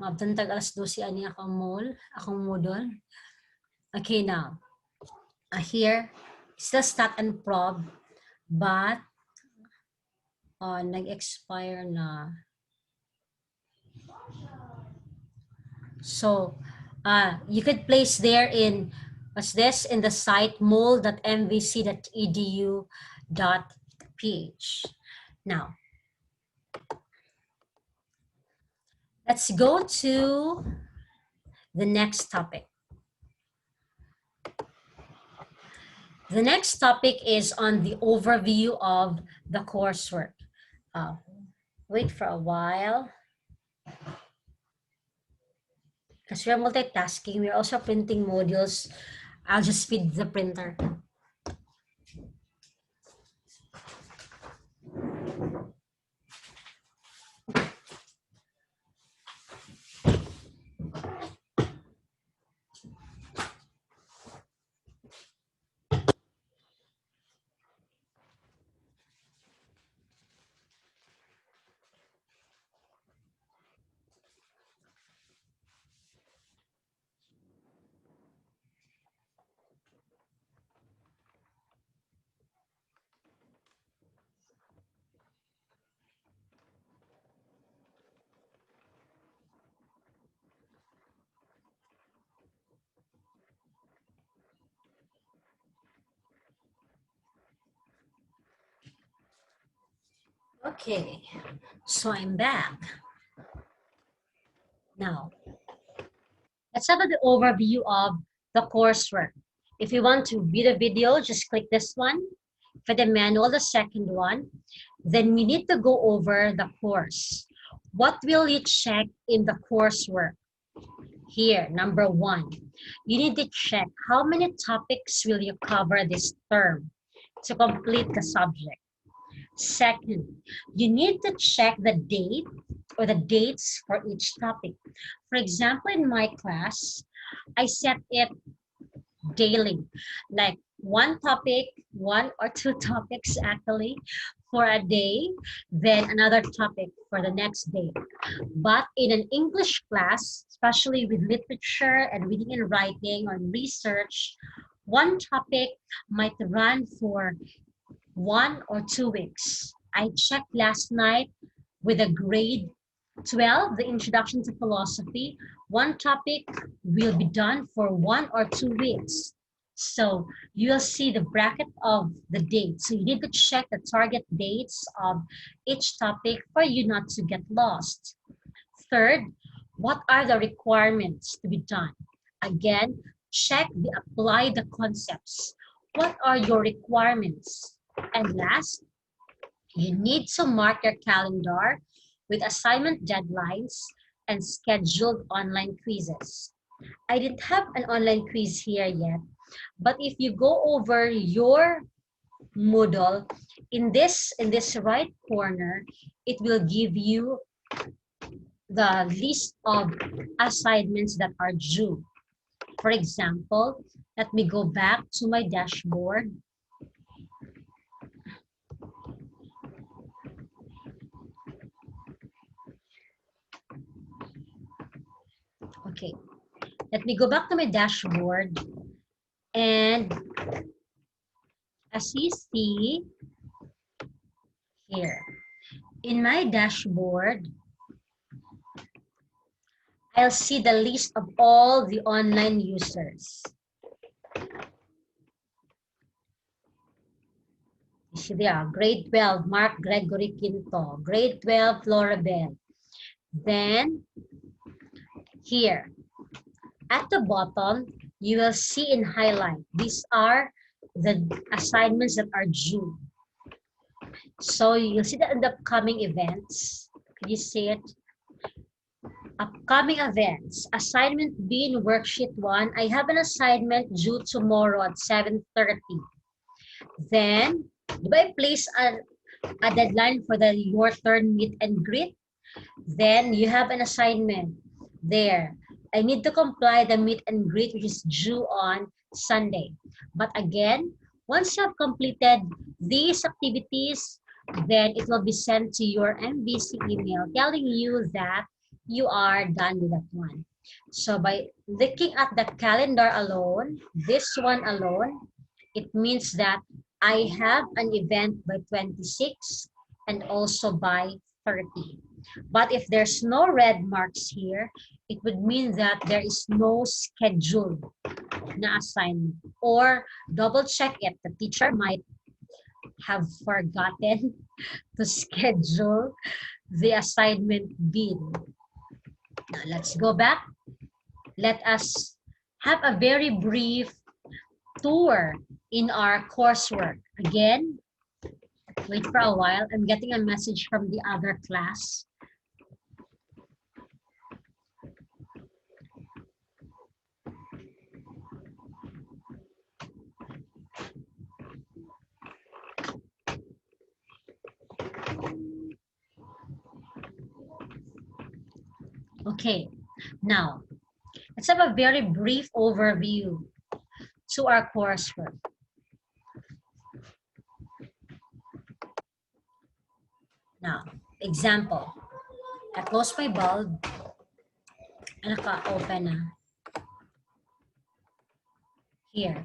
Mabtantag alas 12 ani akong Moodle. Okay, now. Here, still stat and prob, but nag-expire na. So, you could place there in, what's this? In the site mol.mvc.edu.ph. Now, let's go to the next topic. The next topic is on the overview of the coursework. Wait for a while. Because we're multitasking, we're also printing modules. I'll just feed the printer. Okay, so I'm back. Now, let's have the overview of the coursework. If you want to view the video, just click this one. For the manual, the second one. Then you need to go over the course. What will you check in the coursework? Here, number 1, you need to check how many topics will you cover this term to complete the subject. Second, you need to check the date or the dates for each topic. For example, in my class, I set it daily, like one topic, one or two topics actually for a day, then another topic for the next day. But in an English class, especially with literature and reading and writing or research, one topic might run for 1 or 2 weeks. I checked last night with a grade 12, the introduction to philosophy. One topic will be done for 1 or 2 weeks. So you'll see the bracket of the dates. So you need to check the target dates of each topic for you not to get lost. Third, what are the requirements to be done? Again, check the apply the concepts. What are your requirements? And last, you need to mark your calendar with assignment deadlines and scheduled online quizzes. I didn't have an online quiz here yet, but if you go over your Moodle, in this right corner, it will give you the list of assignments that are due. For example, let me go back to my dashboard. Okay, let me go back to my dashboard, and as you see here, in my dashboard, I'll see the list of all the online users. You see there, grade 12, Mark Gregory Quinto, grade 12, Florabel. Then here, at the bottom, you will see in highlight, these are the assignments that are due. So you'll see that in the upcoming events. Can you see it? Upcoming events, assignment B in worksheet 1, I have an assignment due tomorrow at 7:30. Then, do I place a deadline for your turn meet and greet? Then you have an assignment there. I need to comply the meet and greet, which is due on Sunday. But again, once you have completed these activities, then it will be sent to your MVC email telling you that you are done with that one. So by looking at the calendar alone, this one alone, it means that I have an event by 26 and also by 30. But if there's no red marks here, it would mean that there is no scheduled na assignment. Or double check it. The teacher might have forgotten to schedule the assignment bin. Now let's go back. Let us have a very brief tour in our coursework. Again, wait for a while. I'm getting a message from the other class. Okay, now let's have a very brief overview to our coursework. Now, example, I close my bulb, and naka-open na. Here.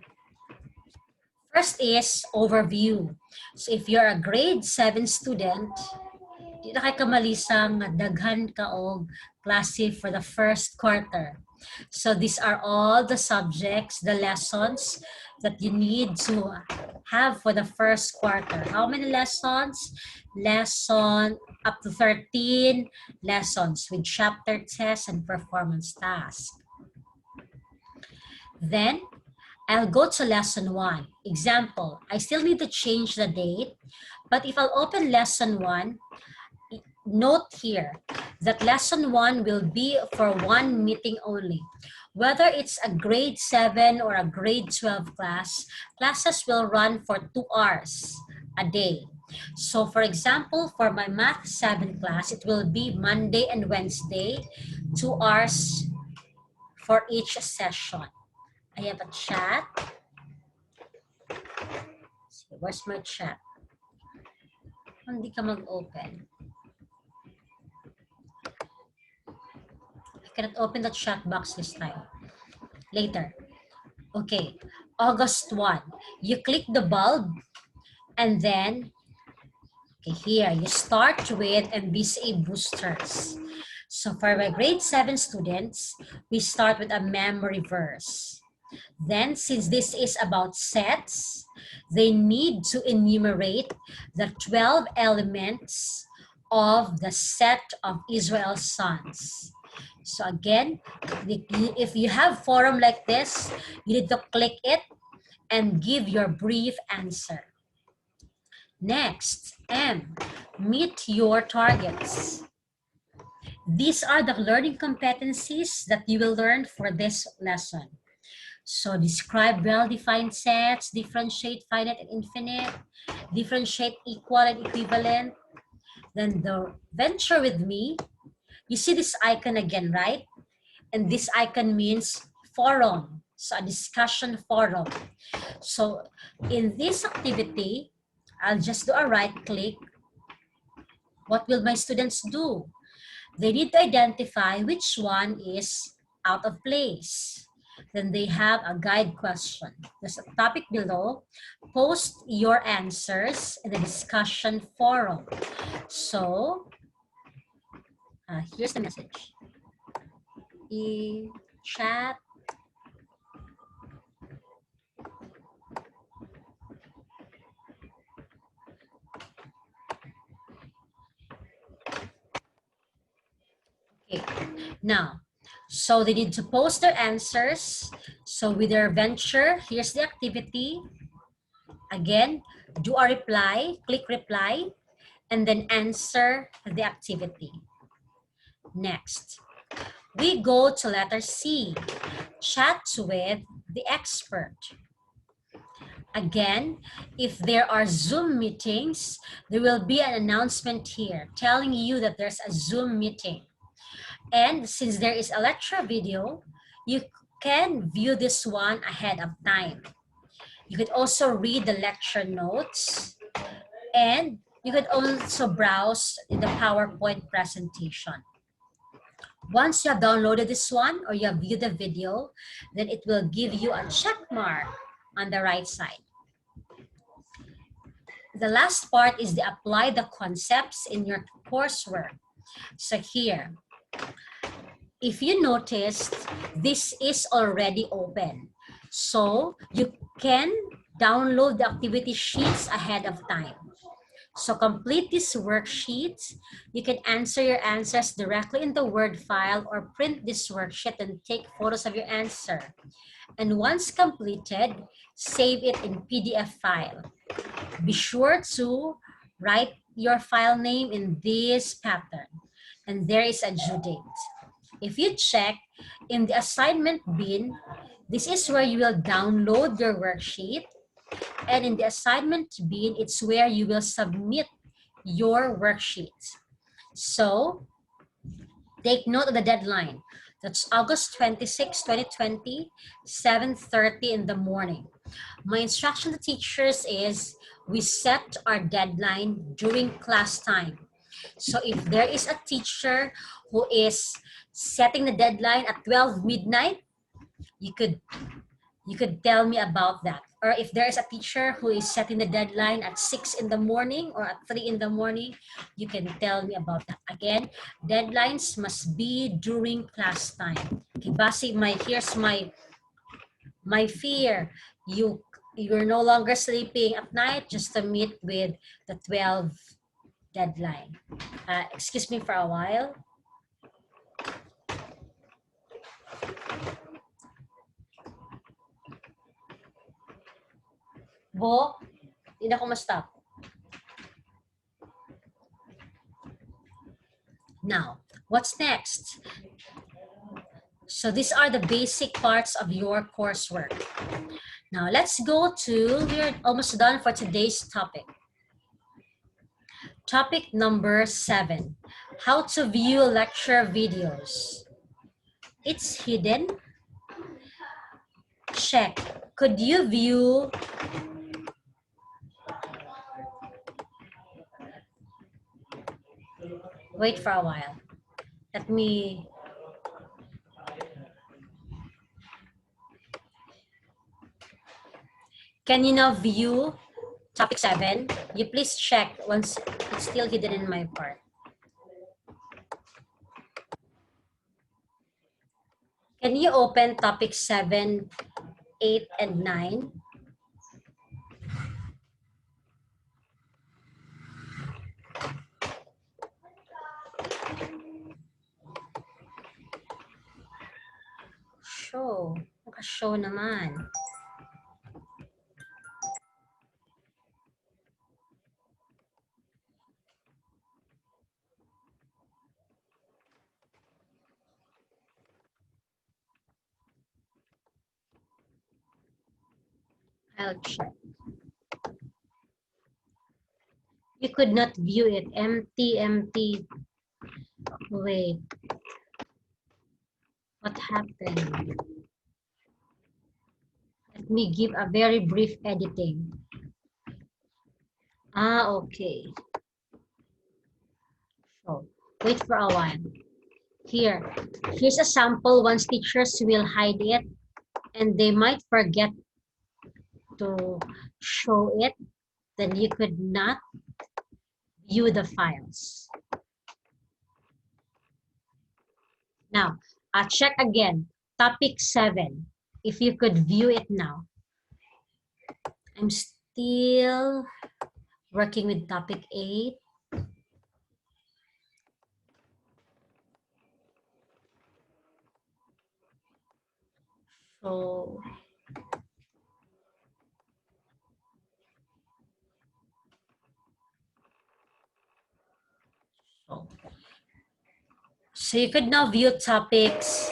First is overview. So if you're a grade 7 student, di na kay kamalisang daghan ka og klase for the first quarter. So these are all the subjects, the lessons that you need to have for the first quarter. How many lessons? Lesson up to 13 lessons with chapter tests and performance tasks. Then I'll go to lesson 1. Example, I still need to change the date, but if I'll open lesson 1, note here that lesson 1 will be for one meeting only. Whether it's a grade 7 or a grade 12 class, classes will run for 2 hours a day. So for example, for my Math 7 class, it will be Monday and Wednesday, 2 hours for each session. I have a chat. Where's my chat? Hindi ka mag-open. I cannot open the chat box this time. Later. Okay. August 1. You click the bulb and then here you start with MBCA boosters. So for my grade 7 students, we start with a memory verse. Then, since this is about sets, they need to enumerate the 12 elements of the set of Israel's sons. So again, if you have forum like this, you need to click it and give your brief answer. Next, M, meet your targets. These are the learning competencies that you will learn for this lesson. So describe well-defined sets, differentiate finite and infinite, differentiate equal and equivalent. Then the venture with me, you see this icon again, right? And this icon means forum, so a discussion forum. So in this activity, I'll just do a right click. What will my students do? They need to identify which one is out of place. Then they have a guide question. There's a topic below. Post your answers in the discussion forum. So, here's the message. Chat. Okay, now, so they need to post their answers. So with their venture, here's the activity. Again, do a reply, click reply, and then answer the activity. Next, we go to letter C, chat with the expert. Again, if there are Zoom meetings, there will be an announcement here telling you that there's a Zoom meeting. And since there is a lecture video, you can view this one ahead of time. You could also read the lecture notes, and you could also browse in the PowerPoint presentation. Once you have downloaded this one or you have viewed the video, then it will give you a check mark on the right side. The last part is to apply the concepts in your coursework. So here, if you noticed, this is already open. So you can download the activity sheets ahead of time. So complete these worksheets. You can answer your answers directly in the Word file or print this worksheet and take photos of your answer. And once completed, save it in PDF file. Be sure to write your file name in this pattern. And there is a due date. If you check in the assignment bin, this is where you will download your worksheet. And in the assignment bin, it's where you will submit your worksheet. So take note of the deadline. That's August 26, 2020, 7:30 in the morning. My instruction to teachers is we set our deadline during class time. So if there is a teacher who is setting the deadline at 12 midnight, you could tell me about that. Or if there is a teacher who is setting the deadline at 6 in the morning or at 3 in the morning, you can tell me about that. Again, deadlines must be during class time. Okay, Basi, here's my fear. You're no longer sleeping at night just to meet with the 12 deadline. Excuse me for a while. Bo, hindi na ako ma-stop. Now, what's next? So these are the basic parts of your coursework. Now let's go to, we're almost done for today's topic. Topic number 7, how to view lecture videos. It's hidden. Check. Could you view wait for a while. Let me Can you now view topic 7? You please check once it's still hidden in my part. Can you open topic 7, 8, and 9? Show. Naka-show naman. I'll check. You could not view it. Empty, empty. Wait. What happened? Let me give a very brief editing. Okay. So, wait for a while. Here's a sample once teachers will hide it and they might forget to show it, then you could not view the files. Now, I'll check again. Topic 7, if you could view it now. I'm still working with topic 8. So, so you could now view topics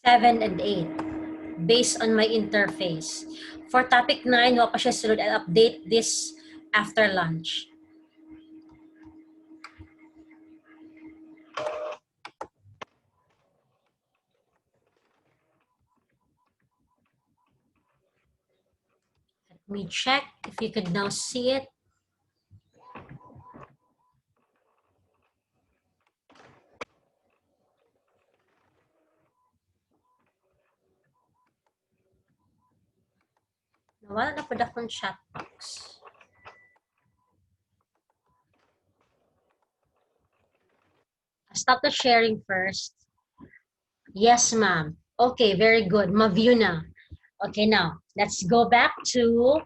7 and 8 based on my interface. For topic 9, wala pa siya sunod. I'll update this after lunch. Let me check if you could now see it. Nawala na po akong chat box. Stop the sharing first. Yes, ma'am. Okay, very good. Ma-view na. Okay, now, let's go back to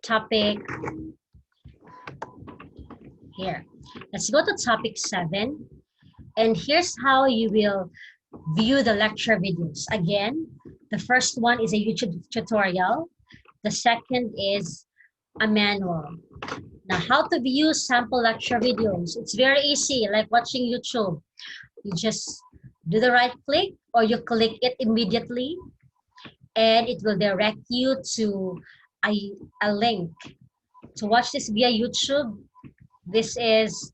topic here. Let's go to topic 7. And here's how you will view the lecture videos. Again, the first one is a YouTube tutorial. The second is a manual. Now, how to view sample lecture videos. It's very easy, like watching YouTube. You just do the right click or you click it immediately and it will direct you to a link to watch this via YouTube. This is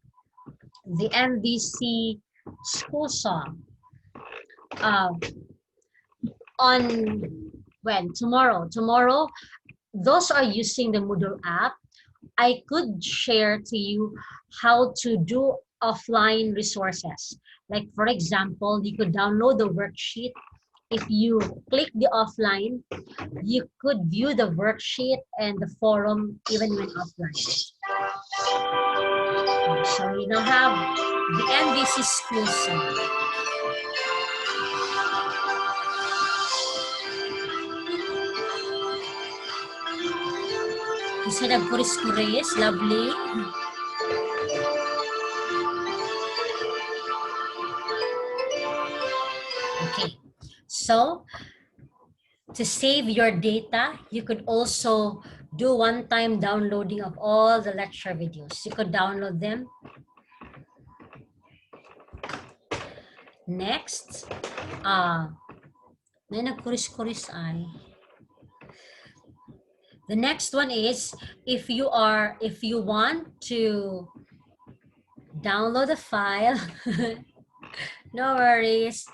the MVC school song. On when? Tomorrow, those are using the Moodle app. I could share to you how to do offline resources. Like for example, you could download the worksheet. If you click the offline, you could view the worksheet and the forum even when offline. So we now have the MVC school song. Instead of kuris-kuris, lovely. Okay, so to save your data, you could also do one-time downloading of all the lecture videos. You could download them. Next, may nagkuris-kuris ay. The next one is if you want to download the file, no worries.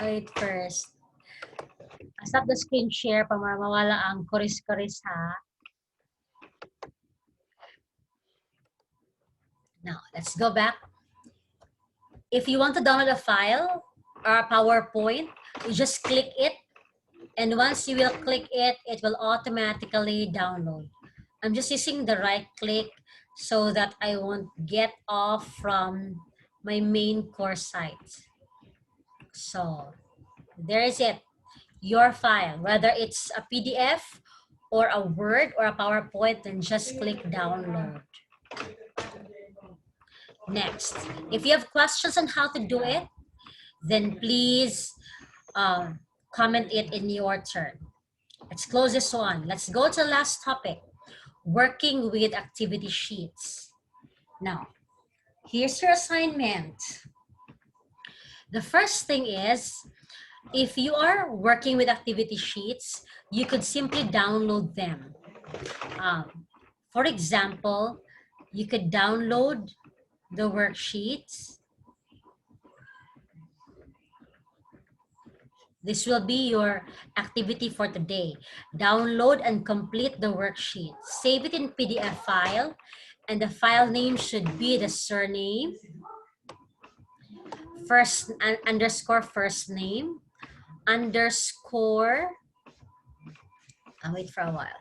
Wait first. Stop the screen share para mawala ang kuris-kuris ha. Now, let's go back. If you want to download a file or a PowerPoint, you just click it. And once you will click it, it will automatically download. I'm just using the right click so that I won't get off from my main course site. So there is it, your file, whether it's a PDF or a Word or a PowerPoint, then just click download. Next, if you have questions on how to do it, then please comment it in your turn. Let's close this one. Let's go to the last topic, working with activity sheets. Now, here's your assignment. The first thing is, if you are working with activity sheets, you could simply download them. For example, you could download the worksheets. This will be your activity for today. Download and complete the worksheet. Save it in PDF file, and the file name should be the surname, underscore first name, underscore, I'll wait for a while.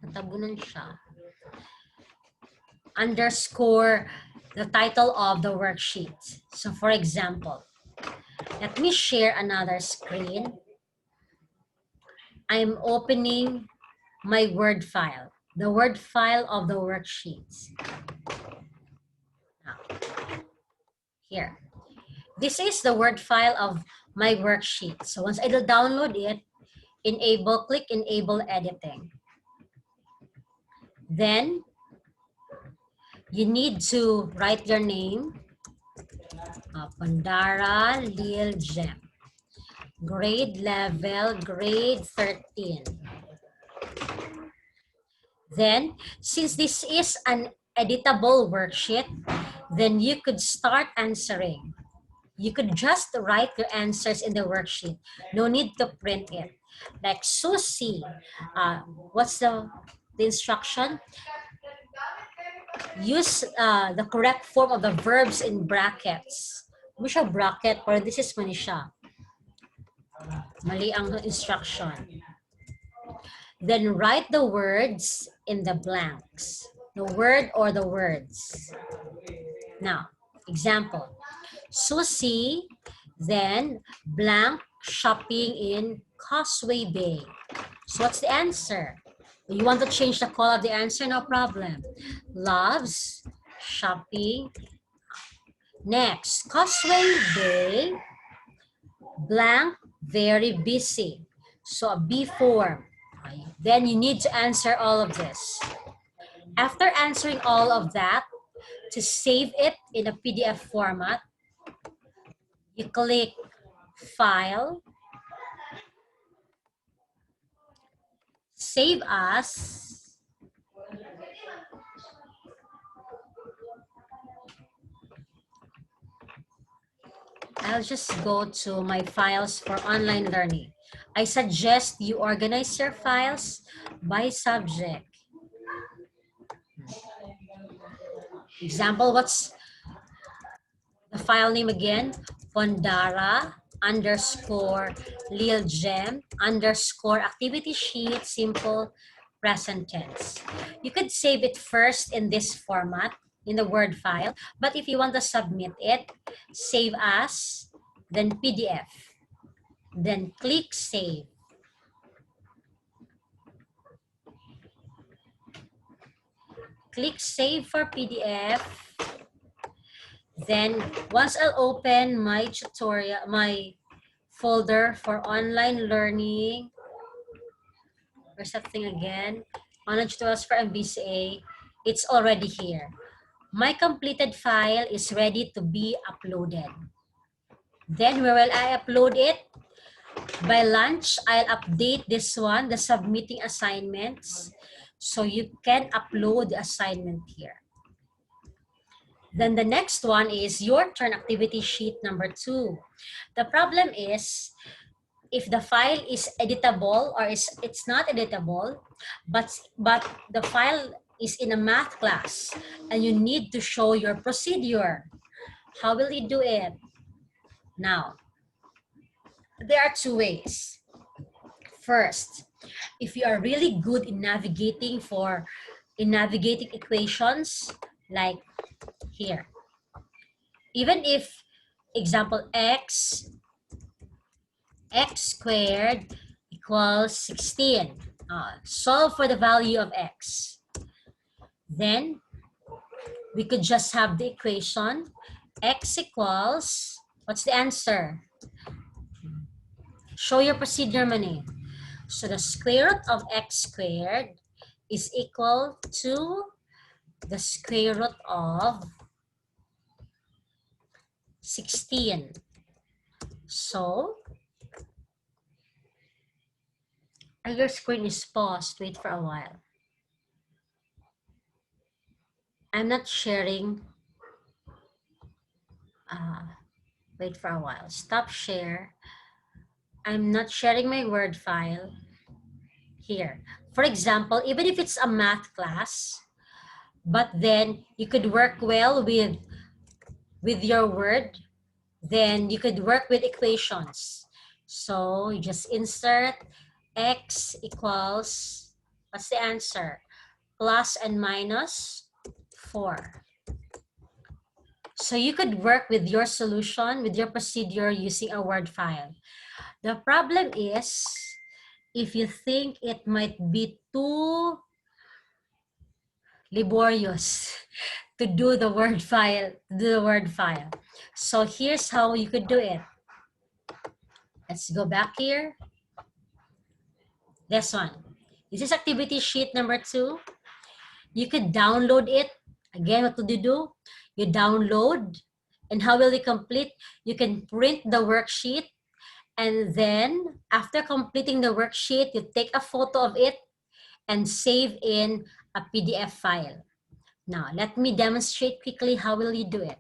Natabunan siya. Underscore the title of the worksheet. So for example, let me share another screen. I'm opening my Word file, the Word file of the worksheets. Now, here. This is the Word file of my worksheet. So once I download it, click enable editing. Then you need to write your name, Pandara Lil Gem, grade level, grade 13. Then, since this is an editable worksheet, then you could start answering. You could just write your answers in the worksheet. No need to print it. Like Susie, what's the instruction? Use the correct form of the verbs in brackets. Hindi siya bracket, parenthesis man siya. Mali ang instruction. Then write the words in the blanks. The word or the words. Now, example. Susie, then blank shopping in Causeway Bay. So what's the answer? You want to change the call of the answer? No problem. Loves shopping. Next, Causeway Bay, blank, very busy. So a B form. Then you need to answer all of this. After answering all of that, to save it in a PDF format, you click File, Save As, I'll just go to my files for online learning. I suggest you organize your files by subject. Example, what's the file name again? Pondara underscore Lil Gem underscore activity sheet, simple present tense. You could save it first in this format, in the Word file, but if you want to submit it, save as, then PDF, then click Save. Click Save for PDF. Then once I'll open my tutorial, my folder for online learning, where's that thing again? Online tutorials for MBCA, it's already here. My completed file is ready to be uploaded. Then where will I upload it? By lunch, I'll update this one, the submitting assignments, so you can upload the assignment here. Then the next one is your turn activity sheet number 2. The problem is, if the file is editable or it's not editable, but the file is in a math class and you need to show your procedure, how will you do it? Now, there are 2 ways. First, if you are really good in navigating equations, like here, even if example x squared equals 16, solve for the value of x, then we could just have the equation x equals, what's the answer? Show your procedure, Mani. So the square root of x squared is equal to the square root of 16. So, your screen is paused. Wait for a while. I'm not sharing. Wait for a while. Stop share. I'm not sharing my Word file here. For example, even if it's a math class, but then you could work well with your Word, then you could work with equations. So you just insert x equals, what's the answer? Plus and minus 4. So you could work with your solution, with your procedure using a Word file. The problem is, if you think it might be too laborious to do the Word file, So here's how you could do it. Let's go back here. This one. This is activity sheet number 2. You could download it. Again, what do you do? You download. And how will you complete? You can print the worksheet. And then after completing the worksheet, you take a photo of it and save in a PDF file. Now, let me demonstrate quickly how will you do it.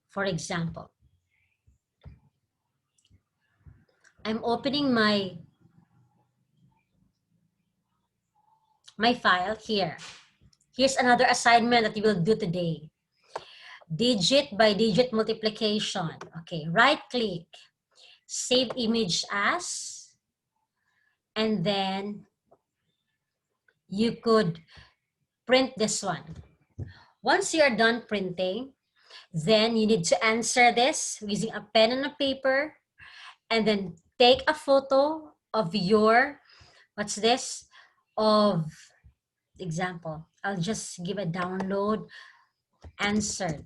For example, I'm opening my file here. Here's another assignment that you will do today. Digit by digit multiplication. Okay, right click, save image as, and then you could print this one. Once you are done printing, then you need to answer this using a pen and a paper, and then take a photo of your, what's this, of example. I'll just give a download answered.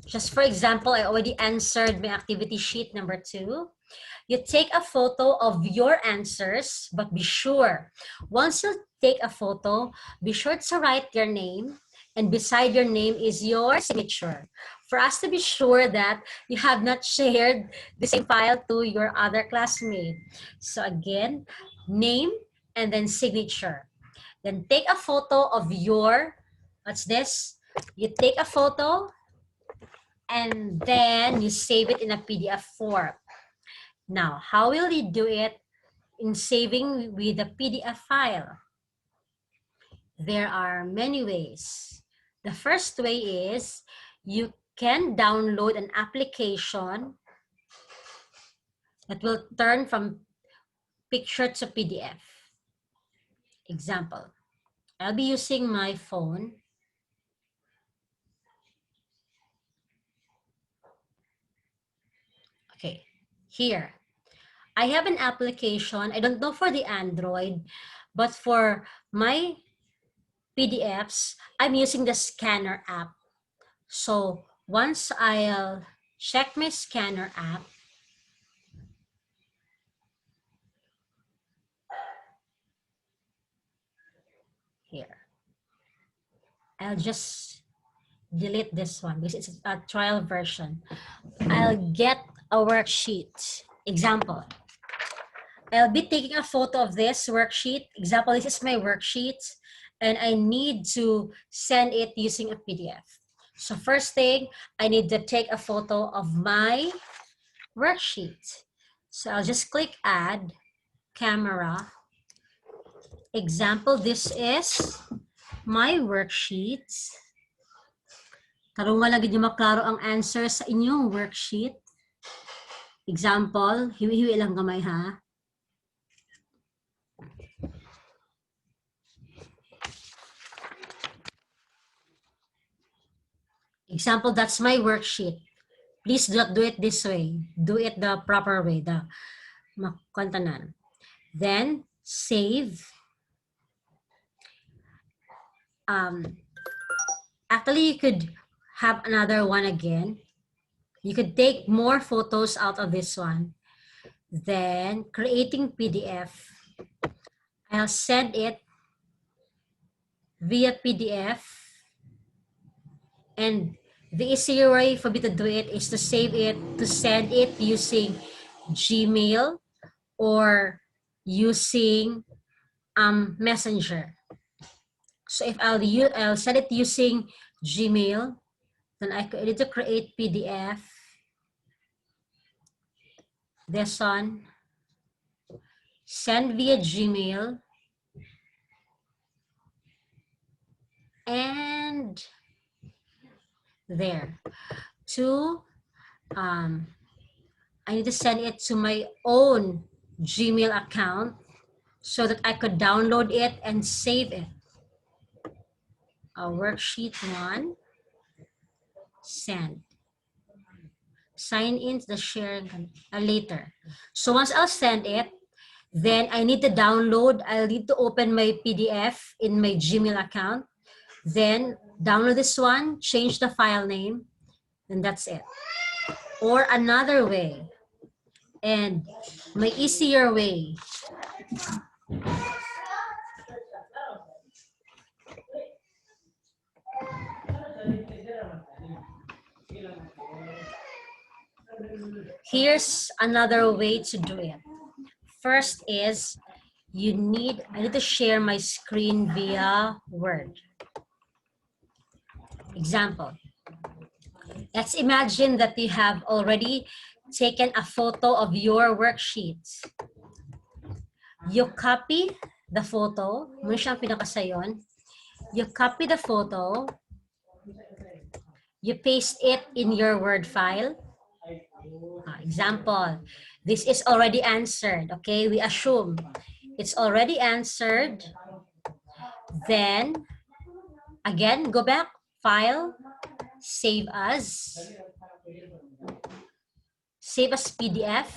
Just for example, I already answered my activity sheet number 2. You take a photo of your answers, but be sure, once you take a photo, be sure to write your name, and beside your name is your signature, for us to be sure that you have not shared the same file to your other classmate. So again, name and then signature. Then take a photo of your, what's this? You take a photo and then you save it in a PDF form. Now, how will you do it in saving with a PDF file? There are many ways. The first way is you can download an application that will turn from picture to PDF. Example, I'll be using my phone. Okay, here. I have an application. I don't know for the Android, but for my PDFs, I'm using the scanner app. So once I'll check my scanner app, here, I'll just delete this one because it's a trial version. I'll get a worksheet. Example, I'll be taking a photo of this worksheet. Example, this is my worksheet, and I need to send it using a PDF. So first thing, I need to take a photo of my worksheet. So I'll just click add camera. Example, this is my worksheet. Tarong wala gid maklaro ang answer sa inyong worksheet. Example, hiwi-hiwi lang gamay ha. Example, that's my worksheet. Please do not do it this way. Do it the proper way, the makontanan. Then, save. Actually, you could have another one again. You could take more photos out of this one. Then, creating PDF. I'll send it via PDF. And the easier way for me to do it is to save it, to send it using Gmail or using Messenger. So if I'll send it using Gmail, then I need to create PDF. This one, send via Gmail, and there. I need to send it to my own Gmail account so that I could download it and save it. Worksheet 1, send. Sign in to the share later. So once I'll send it, then I need to download, I'll need to open my PDF in my Gmail account, then download this one, change the file name, and that's it. Or another way, and my easier way, here's another way to do it. First is, I need to share my screen via Word. Example, let's imagine that you have already taken a photo of your worksheets. You copy the photo, muna siyang pinakasayon. You copy the photo, you paste it in your Word file. Example, this is already answered, okay? We assume it's already answered. Then, again, go back, file, save as PDF.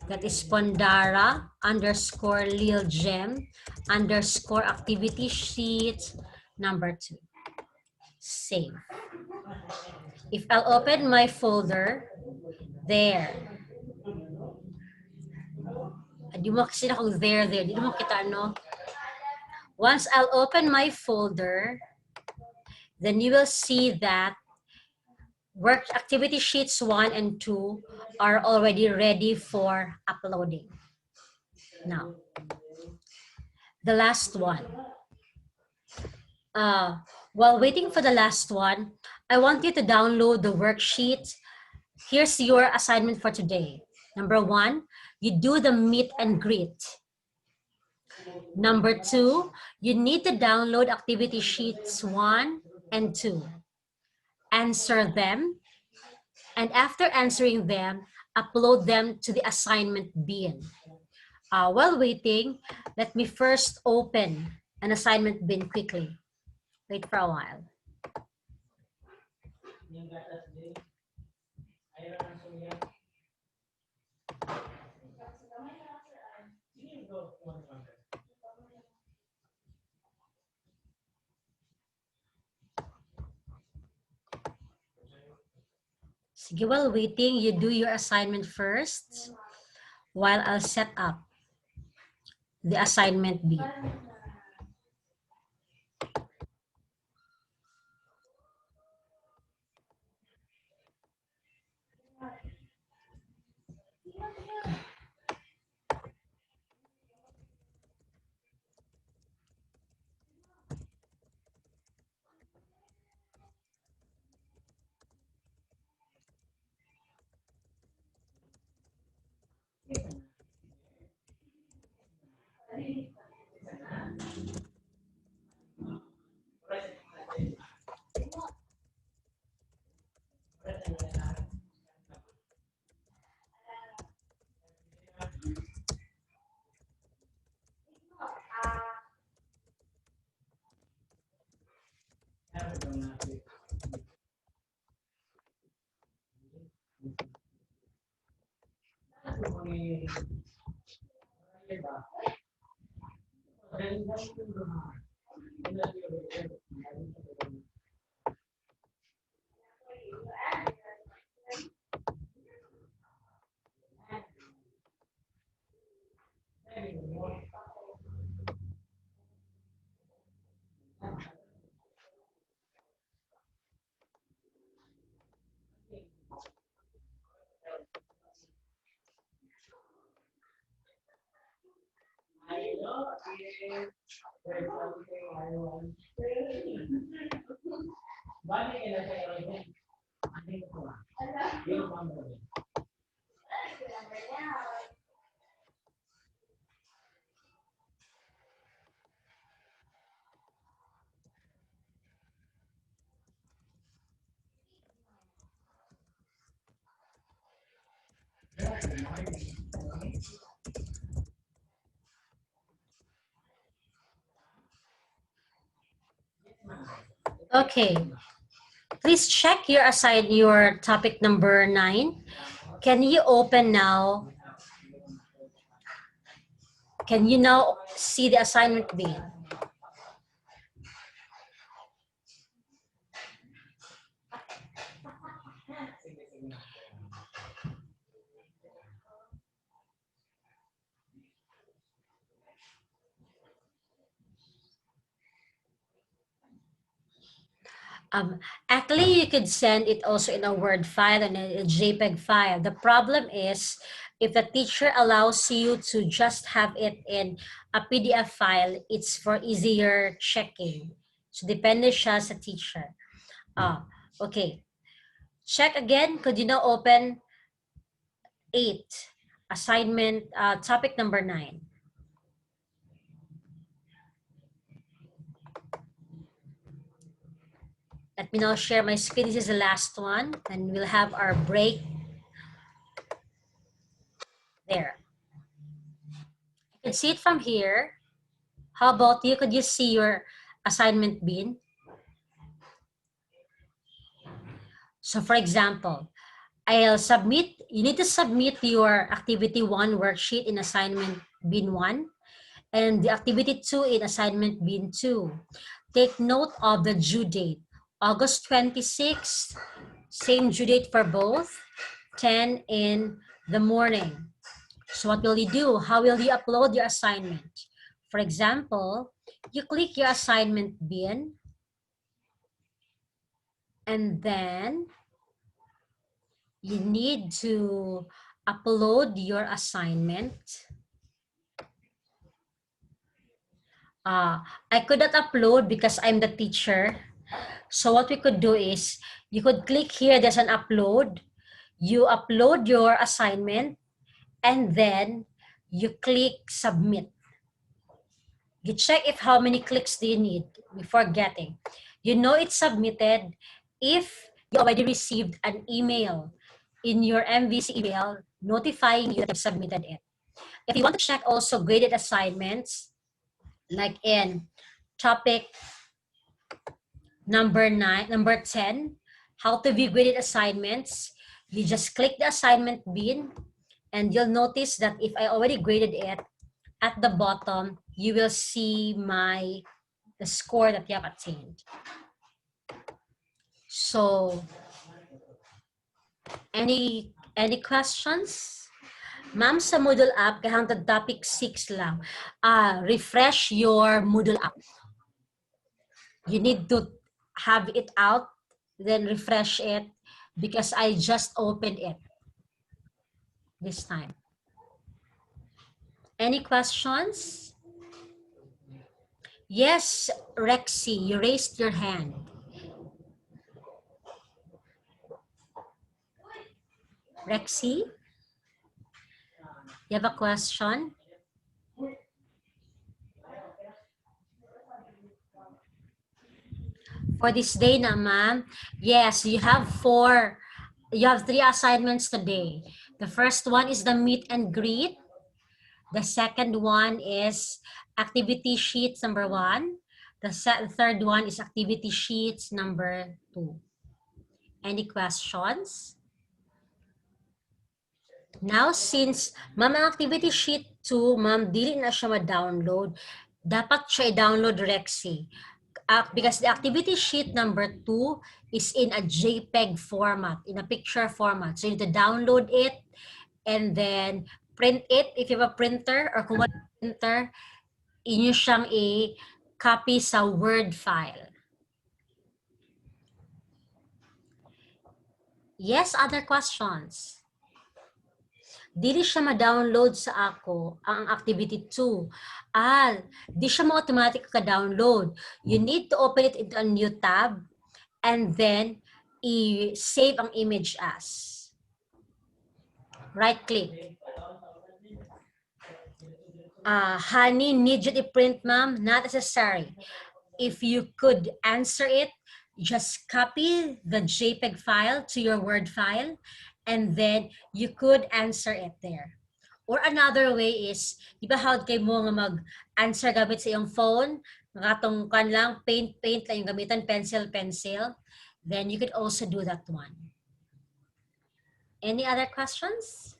That is Pondara _ Lilgem _ activity sheet number 2. Save. If I'll open my folder, there. Di mo kasi na kung there. Di mo kita, no? Once I'll open my folder, then you will see that work activity sheets 1 and 2 are already ready for uploading. Now, the last one. While waiting for the last one, I want you to download the worksheet. Here's your assignment for today. Number 1, you do the meet and greet. Number 2, you need to download activity sheets 1 and 2. Answer them, and after answering them, upload them to the assignment bin. While waiting, let me first open an assignment bin quickly. Wait for a while. Sige, while waiting, you do your assignment first while I'll set up the assignment bin. Okay, please check your topic number 9. Can you open now? Can you now see the assignment B? Um, Actually, you could send it also in a Word file and a JPEG file. The problem is if the teacher allows you to just have it in a PDF file, it's for easier checking. So depende siya sa teacher. Okay. Check again. Could you now open 8, assignment, topic number 9? Let me now share my screen. This is the last one, and we'll have our break there. You can see it from here. How about you? Could you see your assignment bin? So for example, you need to submit your activity 1 worksheet in assignment bin 1 and the activity 2 in assignment bin 2. Take note of the due date. August 26th, same due date for both, 10 in the morning. So what will you do? How will you upload your assignment? For example, you click your assignment bin and then you need to upload your assignment. I could not upload because I'm the teacher. So what we could do is you could click here, there's an upload. You upload your assignment and then you click submit. You check if how many clicks do you need before getting. You know it's submitted if you already received an email in your MVC email notifying you that you've submitted it. If you want to check also graded assignments, like in topic number 10, how to view graded assignments, you just click the assignment bin and you'll notice that if I already graded it, at the bottom, you will see the score that you have attained. So, any questions? Ma'am, sa Moodle app, kaya hanggang topic 6 lang. Refresh your Moodle app. You need to have it out, then refresh it because I just opened it this time. Any questions? Yes, Rexy, you raised your hand. Rexy, you have a question? For this day na, ma'am, yes, you have 4 You have 3 assignments today. The first one is the meet and greet. The second one is activity sheets number 1. The third one is activity sheets number 2. Any questions? Now, since ma'am, ang activity sheet 2, ma'am, dili na siya ma-download. Dapat siya i-download, Rexy. Because the activity sheet number 2 is in a JPEG format, in a picture format. So you need to download it and then print it if you have a printer, or kung wala printer, inyo siyang i-copy sa Word file. Yes, other questions? Dili siya ma-download sa ako ang activity 2. Di siya ma-automatic ka-download. You need to open it into a new tab and then i-save ang image as. Right-click. Honey, need you to print, ma'am? Not necessary. If you could answer it, just copy the JPEG file to your Word file, and then you could answer it there. Or another way is, di ba hawad kay mo nga mag-answer gamit sa iyong phone, katong kan lang, paint lang yung gamitan, pencil, then you could also do that one. Any other questions?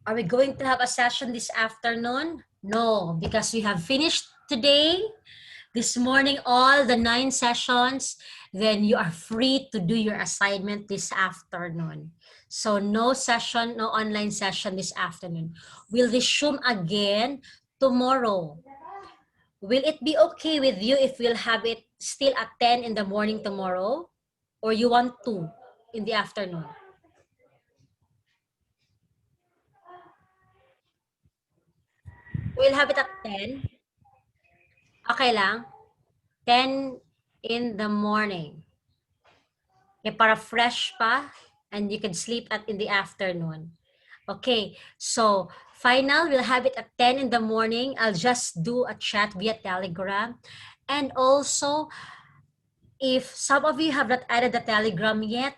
Are we going to have a session this afternoon? No, because we have finished today, this morning, all the 9 sessions, then you are free to do your assignment this afternoon. So no session, no online session this afternoon. We'll resume again tomorrow. Will it be okay with you if we'll have it still at 10 in the morning tomorrow? Or you want 2 in the afternoon? We'll have it at 10. Okay lang? 10 in the morning. Okay, para fresh pa and you can sleep in the afternoon. Okay, so final, we'll have it at 10 in the morning. I'll just do a chat via Telegram. And also, if some of you have not added the Telegram yet,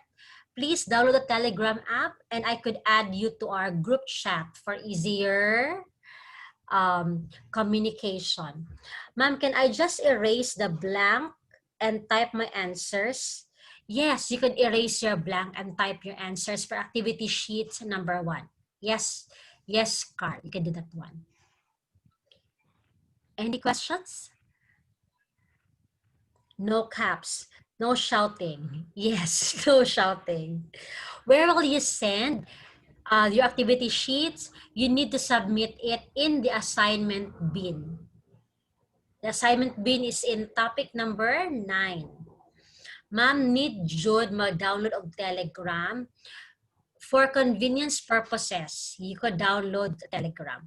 please download the Telegram app and I could add you to our group chat for easier communication. Ma'am, can I just erase the blank and type my answers? Yes, you could erase your blank and type your answers for activity sheet number 1. Yes, yes, Carl, you can do that one. Any questions? No caps, no shouting. Yes, no shouting. Where will you send your activity sheets? You need to submit it in the assignment bin. The assignment bin is in topic number 9. Ma'am, need jud mag-download of Telegram. For convenience purposes, you could download Telegram.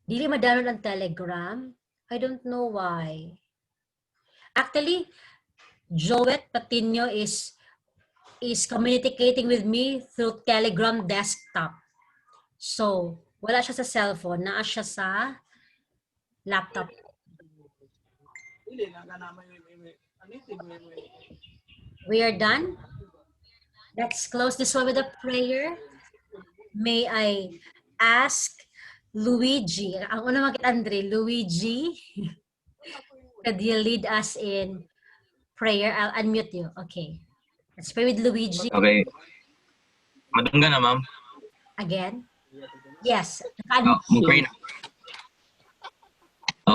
Dili ma-download ang Telegram? I don't know why. Actually, Joet Patino is communicating with me through Telegram desktop. So, wala siya sa cellphone, naa siya sa laptop. We are done. Let's close this one with a prayer. May I ask Luigi, ang una makita Andre, Luigi, could you lead us in prayer? I'll unmute you. Okay. Let's pray with Luigi. Okay. Madunggan na, ma'am. Again? Yes. Mag-pray na.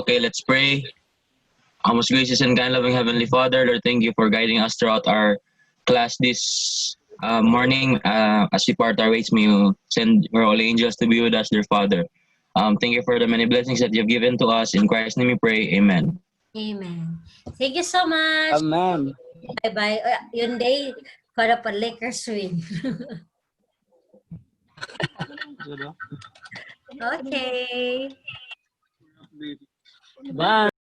Okay, let's pray. Our most gracious and kind loving Heavenly Father, Lord, thank you for guiding us throughout our class this morning. As we part our ways, may you send your holy angels to be with us, dear Father. Thank you for the many blessings that you've given to us. In Christ's name we pray. Amen. Amen. Thank you so much. Amen. Bye-bye. Yun day, para pa Lakers win. Okay. Bye.